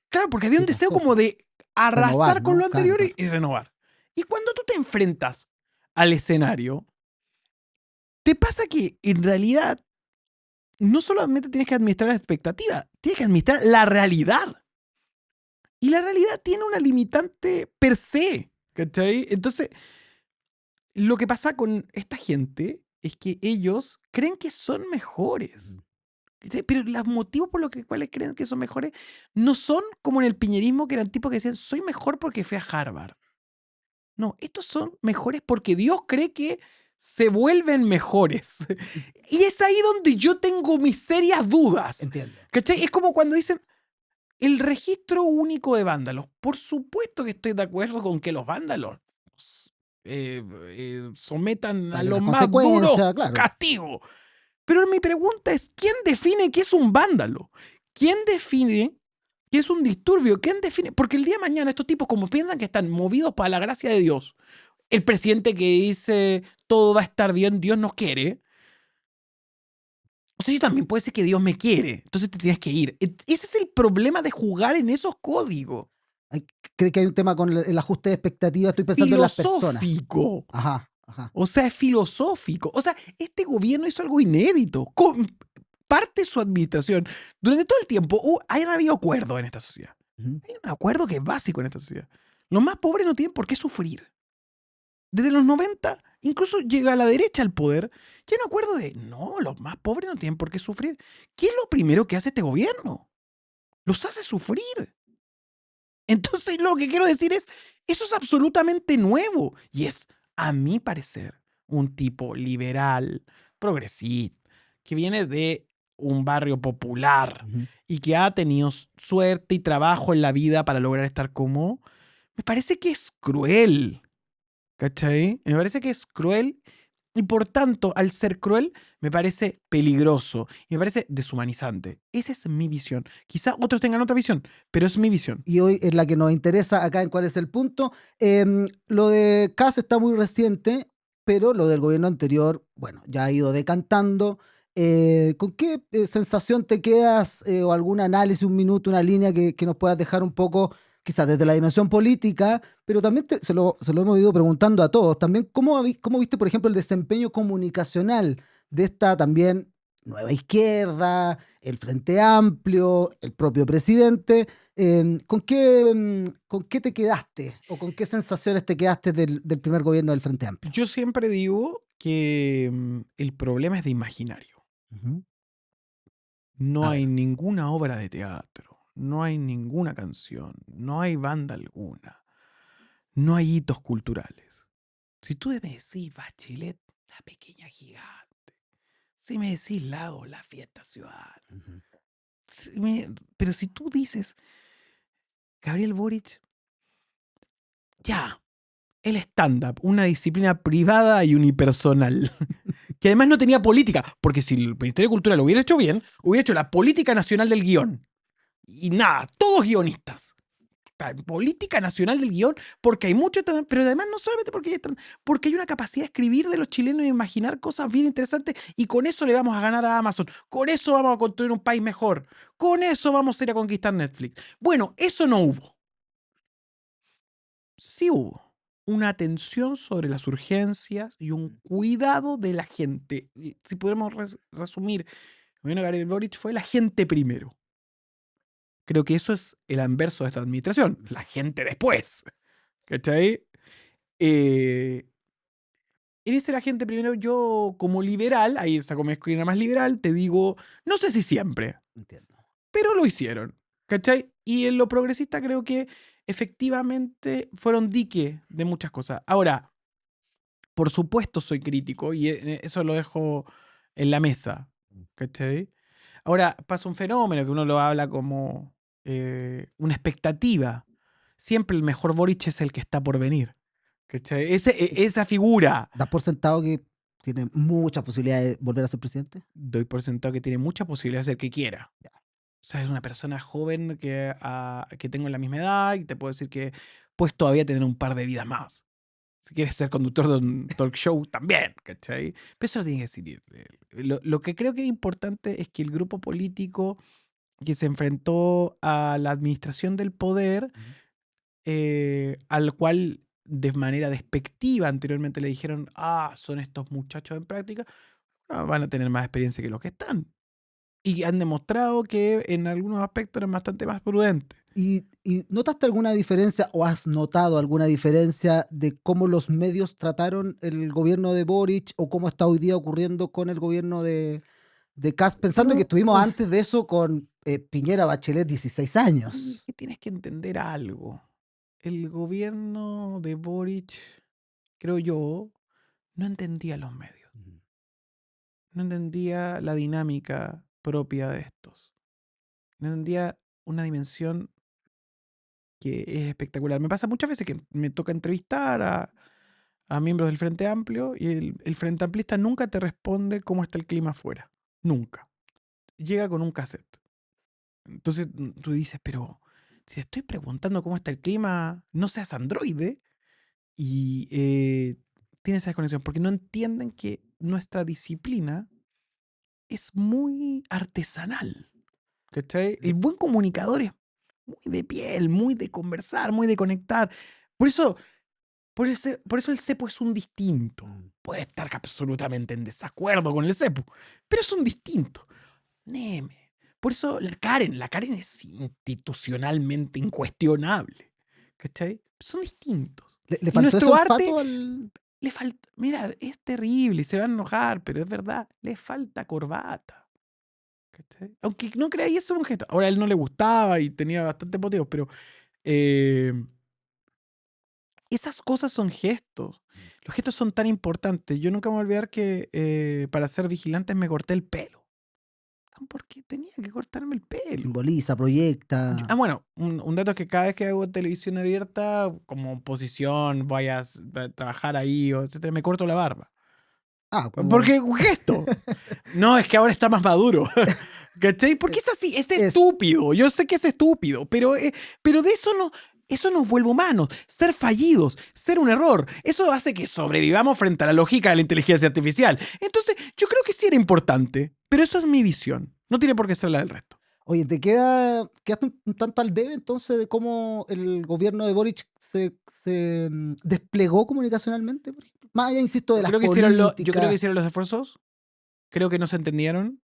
Claro, porque había un deseo como de arrasar renovar, con lo anterior, claro, y renovar. Y cuando tú te enfrentas al escenario, te pasa que en realidad no solamente tienes que administrar la expectativa, tienes que administrar la realidad. Y la realidad tiene una limitante per se, ¿cachai? Entonces, lo que pasa con esta gente es que ellos creen que son mejores. ¿Cachai? Pero los motivos por los cuales creen que son mejores no son como en el piñerismo, que eran tipos que decían, soy mejor porque fui a Harvard. No, estos son mejores porque Dios cree que se vuelven mejores. Y es ahí donde yo tengo mis serias dudas. Entiendo. ¿Cachai? Es como cuando dicen el registro único de vándalos. Por supuesto que estoy de acuerdo con que los vándalos sometan a los más duros castigos. Pero mi pregunta es, ¿quién define qué es un vándalo? ¿Quién define qué es un disturbio? ¿Quién define? Porque el día de mañana estos tipos, como piensan que están movidos para la gracia de Dios, el presidente que dice todo va a estar bien, Dios nos quiere. O sea, yo también puede ser que Dios me quiere, entonces te tienes que ir. Ese es el problema de jugar en esos códigos. ¿Cree que hay un tema con el ajuste de expectativas? Estoy pensando en las personas. Filosófico. Ajá. Ajá. O sea, es filosófico. O sea, este gobierno hizo algo inédito. Parte de su administración, durante todo el tiempo, hayan habido acuerdos en esta sociedad. Ujú. Hay un acuerdo que es básico en esta sociedad. Los más pobres no tienen por qué sufrir. Desde los 90, incluso llega a la derecha al poder, ya hay un acuerdo de, no, los más pobres no tienen por qué sufrir. ¿Qué es lo primero que hace este gobierno? Los hace sufrir. Entonces, lo que quiero decir es, eso es absolutamente nuevo. Y es, a mi parecer, un tipo liberal, progresista, que viene de un barrio popular Ujú. y que ha tenido suerte y trabajo en la vida para lograr estar cómodo. Me parece que es cruel. ¿Cachai? Me parece que es cruel y por tanto, al ser cruel, me parece peligroso y me parece deshumanizante. Esa es mi visión. Quizá otros tengan otra visión, pero es mi visión. Y hoy es la que nos interesa acá en cuál es el punto. Lo de Kast está muy reciente, pero lo del gobierno anterior, bueno, ya ha ido decantando. ¿Con qué sensación te quedas o algún análisis, un minuto, una línea que nos puedas dejar un poco, quizás desde la dimensión política, pero también se lo hemos ido preguntando a todos, también cómo viste, por ejemplo, el desempeño comunicacional de esta también nueva izquierda, el Frente Amplio, el propio presidente? ¿Con qué te quedaste o con qué sensaciones te quedaste del primer gobierno del Frente Amplio? Yo siempre digo que el problema es de imaginario. Ujú. No A hay ver. ninguna obra de teatro, no hay ninguna canción, no hay banda alguna, no hay hitos culturales. Si tú me decís Bachelet, la pequeña gigante, si me decís Lago, la fiesta ciudadana, Ujú. pero si tú dices Gabriel Boric, ya, el stand-up, una disciplina privada y unipersonal, que además no tenía política, porque si el Ministerio de Cultura lo hubiera hecho bien, hubiera hecho la política nacional del guión. Y nada, todos guionistas. Política nacional del guión, porque hay mucho, pero además no solamente porque hay una capacidad de escribir de los chilenos y imaginar cosas bien interesantes, y con eso le vamos a ganar a Amazon, con eso vamos a construir un país mejor, con eso vamos a ir a conquistar Netflix. Bueno, eso no hubo. Sí hubo una atención sobre las urgencias y un cuidado de la gente. Y si podemos resumir, bueno, Gabriel Boric fue la gente primero. Creo que eso es el anverso de esta administración. La gente después. ¿Cachai? En ese la gente primero, yo como liberal, ahí saco mi esquina más liberal, te digo, no sé si siempre, Entiendo. pero lo hicieron. ¿Cachai? Y en lo progresista creo que efectivamente fueron dique de muchas cosas. Ahora, por supuesto soy crítico y eso lo dejo en la mesa. ¿Cachai? Ahora pasa un fenómeno que uno lo habla como una expectativa. Siempre el mejor Boric es el que está por venir. ¿Cachai? Esa figura. ¿Das por sentado que tiene muchas posibilidades de volver a ser presidente? Doy por sentado que tiene mucha posibilidad de ser que quiera. Ya. O sea, es una persona joven que tengo la misma edad y te puedo decir que puedes todavía tener un par de vidas más. Si quieres ser conductor de un talk show, también, ¿cachai? Pero eso lo tiene que decir. Lo que creo que es importante es que el grupo político que se enfrentó a la administración del poder, Ujú. al cual de manera despectiva anteriormente le dijeron, son estos muchachos en práctica, van a tener más experiencia que los que están. Y han demostrado que en algunos aspectos eran bastante más prudentes. ¿Y notaste alguna diferencia o has notado alguna diferencia de cómo los medios trataron el gobierno de Boric o cómo está hoy día ocurriendo con el gobierno de Kast? Pensando que estuvimos antes de eso con Piñera Bachelet 16 Es años. que tienes que entender algo. El gobierno de Boric, creo yo, no entendía los medios. Ujú. No entendía la dinámica propia de estos. No entendía una dimensión que es espectacular. Me pasa muchas veces que me toca entrevistar a miembros del Frente Amplio y el Frente Amplista nunca te responde cómo está el clima afuera. Nunca. Llega con un cassette. Entonces tú dices, pero si estoy preguntando cómo está el clima, no seas androide. Y tienes esa desconexión porque no entienden que nuestra disciplina es muy artesanal. ¿Cachai? El buen comunicador es muy de piel, muy de conversar, muy de conectar. Por eso Por eso el cepo es un distinto. Puede estar absolutamente en desacuerdo con el cepo, pero es un distinto. Neme. Por eso la Karen es institucionalmente incuestionable. ¿Cachai? Son distintos. ¿Le Y faltó ese nuestro arte olfato al...? le falta. Mira, es terrible y se van a enojar, pero es verdad, le falta corbata. ¿Cachai? Aunque no creáis, eso es un gesto. Ahora a él no le gustaba y tenía bastantes motivos, pero esas cosas son gestos. Los gestos son tan importantes. Yo nunca me voy a olvidar que para ser vigilante me corté el pelo. Porque tenía que cortarme el pelo. Simboliza, proyecta. Bueno, un dato es que cada vez que hago televisión abierta, como posición, vayas a trabajar ahí, etcétera, me corto la barba. Porque es un gesto. No, es que ahora está más maduro. ¿Cachai? Porque es así, es estúpido. Yo sé que es estúpido, pero de eso nos vuelve humanos. Ser fallidos, ser un error. Eso hace que sobrevivamos frente a la lógica de la inteligencia artificial. Entonces, yo creo que sí era importante, pero eso es mi visión. No tiene por qué ser la del resto. Oye, quedaste un tanto al debe entonces de cómo el gobierno de Boric se desplegó comunicacionalmente, por ejemplo? Más allá, insisto, de las políticas. Yo creo que hicieron los esfuerzos, creo que no se entendieron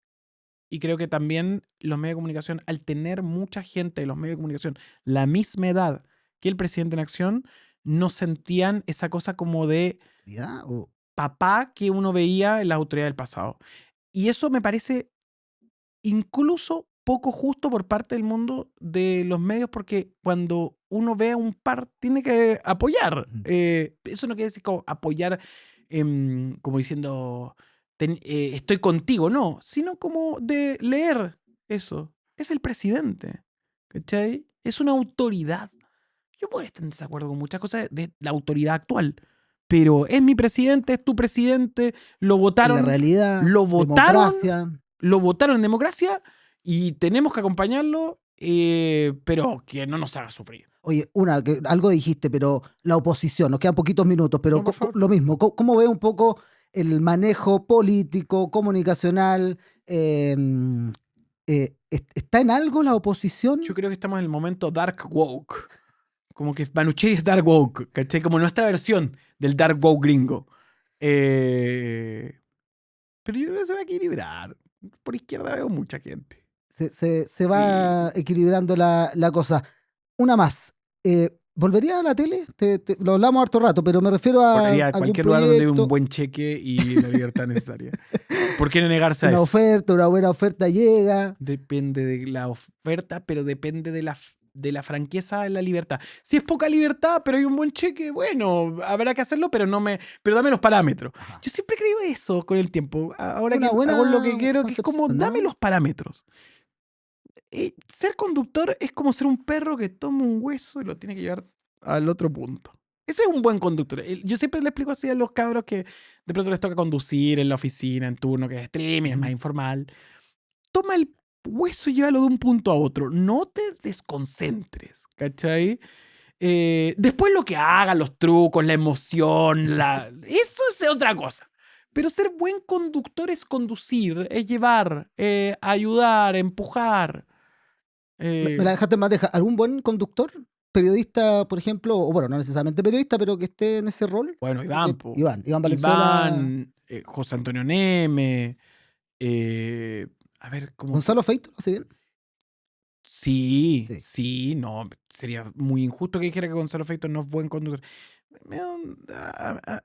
y creo que también los medios de comunicación, al tener mucha gente de los medios de comunicación la misma edad que el presidente en acción, no sentían esa cosa como de papá que uno veía en las autoridades del pasado. Y eso me parece incluso poco justo por parte del mundo de los medios, porque cuando uno ve a un par, tiene que apoyar. Eso no quiere decir como apoyar como diciendo estoy contigo, no, sino como de leer eso. Es el presidente, ¿cachai? Es una autoridad. Yo puedo estar en desacuerdo con muchas cosas de la autoridad actual, pero es mi presidente, es tu presidente, lo votaron. La realidad, lo votaron, democracia. Lo votaron en democracia y tenemos que acompañarlo, pero que no nos haga sufrir. Oye, algo dijiste, pero la oposición, nos quedan poquitos minutos, pero No, lo mismo, ¿cómo ve un poco el manejo político, comunicacional? ¿Está en algo la oposición? Yo creo que estamos en el momento dark woke. Como que Manucheri es dark woke, ¿cachai? Como nuestra versión del dark woke gringo. Pero yo creo que se va a equilibrar. Por izquierda veo mucha gente. Se va equilibrando la cosa. Una más. ¿Volvería a la tele? Lo hablamos harto rato, pero me refiero a Volvería a algún cualquier lugar donde hay proyecto, un buen cheque y la libertad necesaria. ¿Por qué no negarse a una eso? oferta, una buena oferta llega. Depende de la oferta, pero depende de la franqueza de la libertad. Si es poca libertad, pero hay un buen cheque, bueno, habrá que hacerlo, pero dame los parámetros. Ajá. Yo siempre creo eso con el tiempo. Ahora Una que buena hago lo que quiero, que es como, concepción, ¿no? dame los parámetros. Ser conductor es como ser un perro que toma un hueso y lo tiene que llevar al otro punto. Ese es un buen conductor. Yo siempre le explico así a los cabros que de pronto les toca conducir en la oficina, en turno, que es streaming, es más informal. Toma el hueso y llévalo de un punto a otro. No te desconcentres, ¿cachai? Después lo que hagan, los trucos, la emoción, eso es otra cosa. Pero ser buen conductor es conducir, es llevar, ayudar, empujar. Me la dejaste en bandeja. ¿Algún buen conductor? Periodista, por ejemplo, o bueno, no necesariamente periodista, pero que esté en ese rol. Bueno, Iván. Iván Valenzuela. Iván, José Antonio Neme. A ver, ¿cómo? ¿Gonzalo Feito? ¿Hace bien? Sí, no. Sería muy injusto que dijera que Gonzalo Feito no es buen conductor.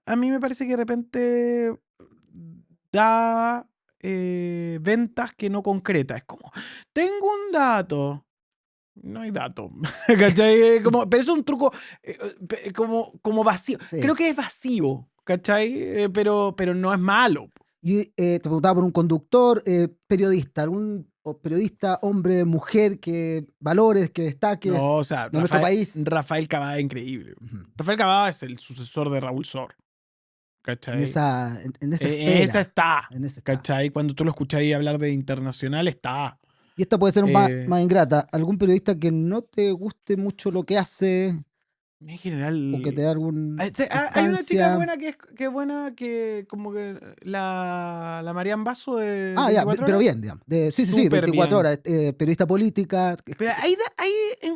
A mí me parece que de repente da ventas que no concreta. Es como, tengo un dato. No hay dato. ¿Cachai? Pero es un truco como vacío. Sí. Creo que es vacío, ¿cachai? Pero no es malo. Y te preguntaba por un conductor, periodista, algún periodista, hombre, mujer, que valores, que destaques No, o sea, de nuestro país. Rafael Cavada es increíble. Rafael Cavada es el sucesor de Raúl Sor. ¿Cachai? En esa En esa está. En esa está. ¿Cachai? Cuando tú lo escuchás hablar de internacional, está. Y esta puede ser más ingrata. ¿Algún periodista que no te guste mucho lo que hace? En general. o que te da algún Hay una chica sustancia. buena que es buena, que como que la Marian Basso de Ah, ya, 24 pero horas. bien, digamos. Sí, Súper 24 bien. horas. Periodista política. Pero ahí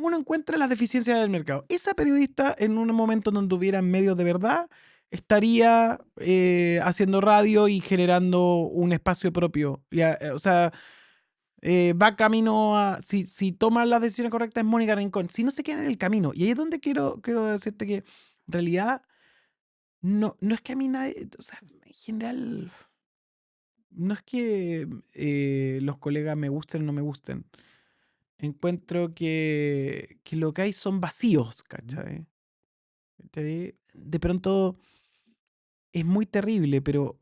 uno encuentra las deficiencias del mercado. Esa periodista, en un momento donde hubiera medios de verdad, estaría haciendo radio y generando un espacio propio. O sea, va camino a... Si toma las decisiones correctas es Mónica Rincón. Si no, se queda en el camino. Y ahí es donde quiero decirte que en realidad no es que a mí nadie... O sea, en general... No es que los colegas me gusten o no me gusten. Encuentro que lo que hay son vacíos, ¿cachai? De pronto es muy terrible, pero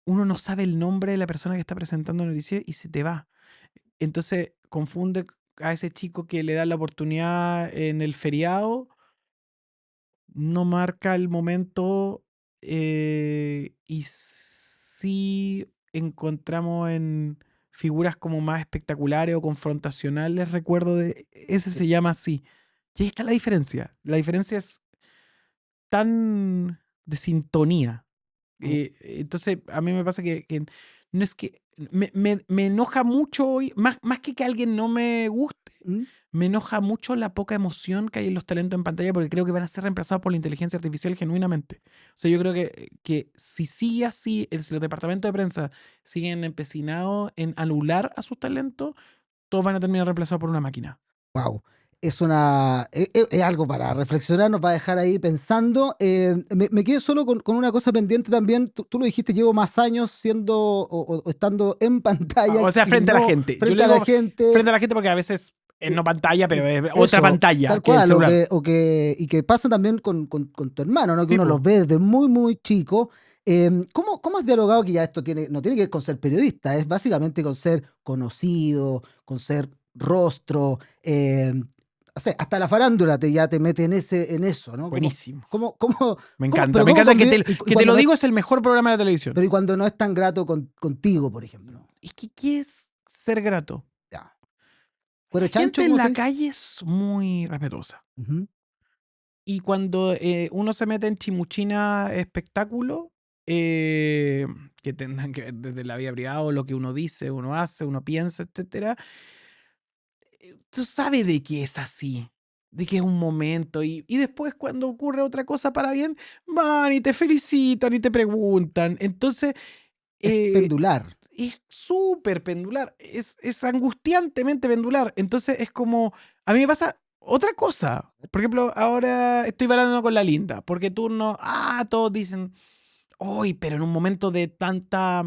uno no sabe el nombre de la persona que está presentando el noticiero y se te va. Entonces confunde a ese chico que le da la oportunidad en el feriado, no marca el momento y sí encontramos en figuras como más espectaculares o confrontacionales, recuerdo de ese se llama así. Y ahí está la diferencia. La diferencia es tan de sintonía. Entonces, a mí me pasa que no es que me enoja mucho hoy, más que alguien no me guste, ¿Mm? me enoja mucho la poca emoción que hay en los talentos en pantalla porque creo que van a ser reemplazados por la inteligencia artificial genuinamente. O sea, yo creo que si sigue así, si los departamentos de prensa siguen empecinados en anular a sus talentos, todos van a terminar reemplazados por una máquina. Wow. Es algo para reflexionar, nos va a dejar ahí pensando. Me quedé solo con una cosa pendiente también. Tú lo dijiste, llevo más años siendo o estando en pantalla. O sea, y frente a la no gente. Yo frente le a digo la gente. frente a la gente porque a veces es no pantalla, pero es Eso, otra pantalla tal que el cual, celular. y que pasa también con tu hermano, ¿no? Que Sí, uno po. los ve desde muy, muy chico. ¿Cómo has dialogado que ya esto no tiene que ver con ser periodista, es básicamente con ser conocido, con ser rostro, o sea, hasta la farándula ya te mete en eso, ¿no? Buenísimo. ¿Cómo, Me encanta. pero Me cómo encanta que convive- y te cuando lo no es- digo, es el mejor programa de la televisión. pero y cuando no es tan grato contigo, por ejemplo? Es que, ¿qué es ser grato? Ya. La ¿Cuero chancho, gente en como se la dice? calle es muy respetuosa. Ujú. Y cuando uno se mete en chimuchina espectáculo, que tendrán que ver desde la vida privada, o lo que uno dice, uno hace, uno piensa, etcétera, tú sabes de que es así, de que es un momento. Y después, cuando ocurre otra cosa para bien, van y te felicitan y te preguntan. Entonces, Es eh, pendular. es súper pendular, es angustiantemente pendular. Entonces es como, a mí me pasa otra cosa. Por ejemplo, ahora estoy hablando con la Linda, porque turno, todos dicen, hoy, pero en un momento de tanta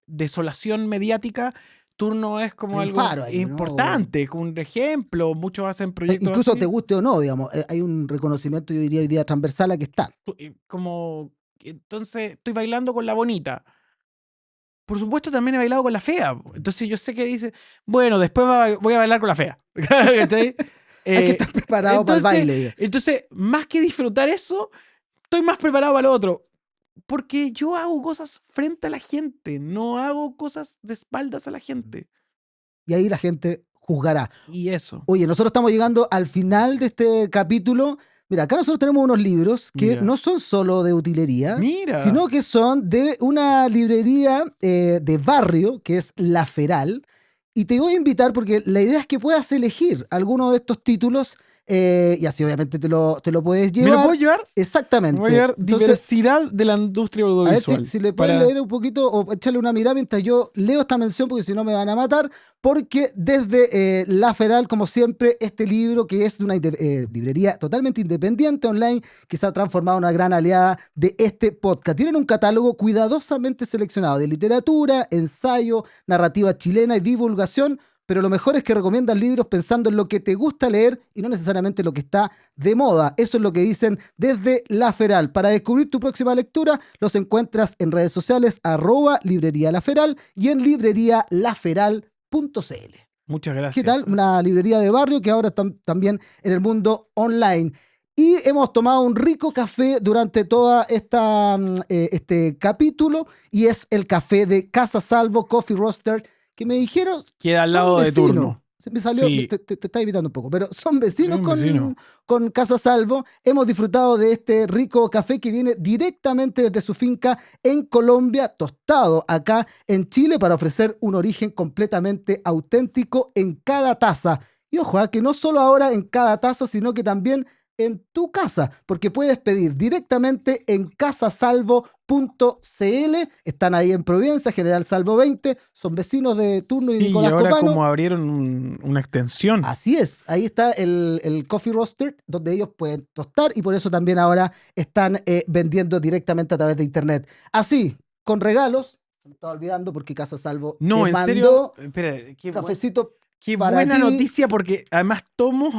desolación mediática, turno es como Hay un algo faro ahí, ¿no? importante, como un ejemplo. Muchos hacen proyectos Incluso te así. guste o no, digamos, hay un reconocimiento, yo diría hoy día transversal a que están. Como, entonces estoy bailando con la bonita. Por supuesto, también he bailado con la fea. Entonces yo sé que dice, bueno, después voy a bailar con la fea. ¿Cachai? Hay que estar preparado para el Entonces, baile, diga. más que disfrutar eso, estoy más preparado para lo otro. Porque yo hago cosas frente a la gente, no hago cosas de espaldas a la gente. Y ahí la gente juzgará. Y eso. Oye, nosotros estamos llegando al final de este capítulo. Mira, acá nosotros tenemos unos libros que Mira. no son solo de utilería, Mira. sino que son de una librería de barrio que es La Feral. Y te voy a invitar porque la idea es que puedas elegir alguno de estos títulos y así obviamente te lo puedes ¿Me lo llevar. puedo llevar? Exactamente. Me voy a llevar Entonces, diversidad de la industria a ver audiovisual. si le puedes leer un poquito o echarle una mirada mientras yo leo esta mención, porque si no me van a matar. Porque desde La Feral, como siempre, este libro que es de una librería totalmente independiente online que se ha transformado en una gran aliada de este podcast. Tienen un catálogo cuidadosamente seleccionado de literatura, ensayo, narrativa chilena y divulgación. Pero lo mejor es que recomiendan libros pensando en lo que te gusta leer y no necesariamente lo que está de moda. Eso es lo que dicen desde La Feral. Para descubrir tu próxima lectura, los encuentras en redes sociales @librería La Feral y en librerialaferal.cl. Muchas gracias. ¿Qué tal? Una librería de barrio que ahora está también en el mundo online. Y hemos tomado un rico café durante toda este capítulo y es el café de Casa Salvo Coffee Roaster, que me dijeron Queda al son lado de vecinos. turno. Me salió, Sí. te está imitando un poco, pero son vecinos Sí, un vecino. con Casa Salvo. Hemos disfrutado de este rico café que viene directamente desde su finca en Colombia, tostado acá en Chile para ofrecer un origen completamente auténtico en cada taza. Y ojo, que no solo ahora en cada taza, sino que también en tu casa, porque puedes pedir directamente en casasalvo.cl. Están ahí en Providencia, General Salvo 20, son vecinos de Turno y Sí, y Nicolás ahora Copano. como abrieron una extensión. Así es, ahí está el Coffee Roaster donde ellos pueden tostar y por eso también ahora están vendiendo directamente a través de internet. Así, con regalos, se me estaba olvidando porque Casa Salvo No, te en serio. mandó Espera, cafecito qué para buena ti. noticia porque además tomo,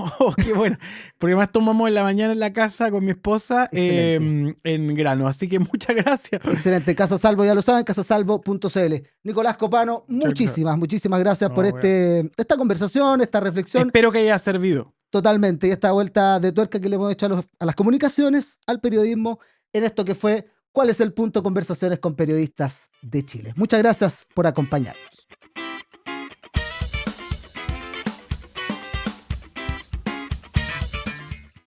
qué bueno, porque además tomamos en la mañana en la casa con mi esposa Excelente. en grano, así que muchas gracias. Excelente, Casa Salvo ya lo saben, casasalvo.cl. Nicolás Copano, Muchas gracias. muchísimas gracias por No, gracias. esta conversación, esta reflexión. Espero que haya servido. Totalmente, y esta vuelta de tuerca que le hemos hecho a las comunicaciones, al periodismo, en esto que fue ¿Cuál es el punto? Conversaciones con periodistas de Chile. Muchas gracias por acompañarnos.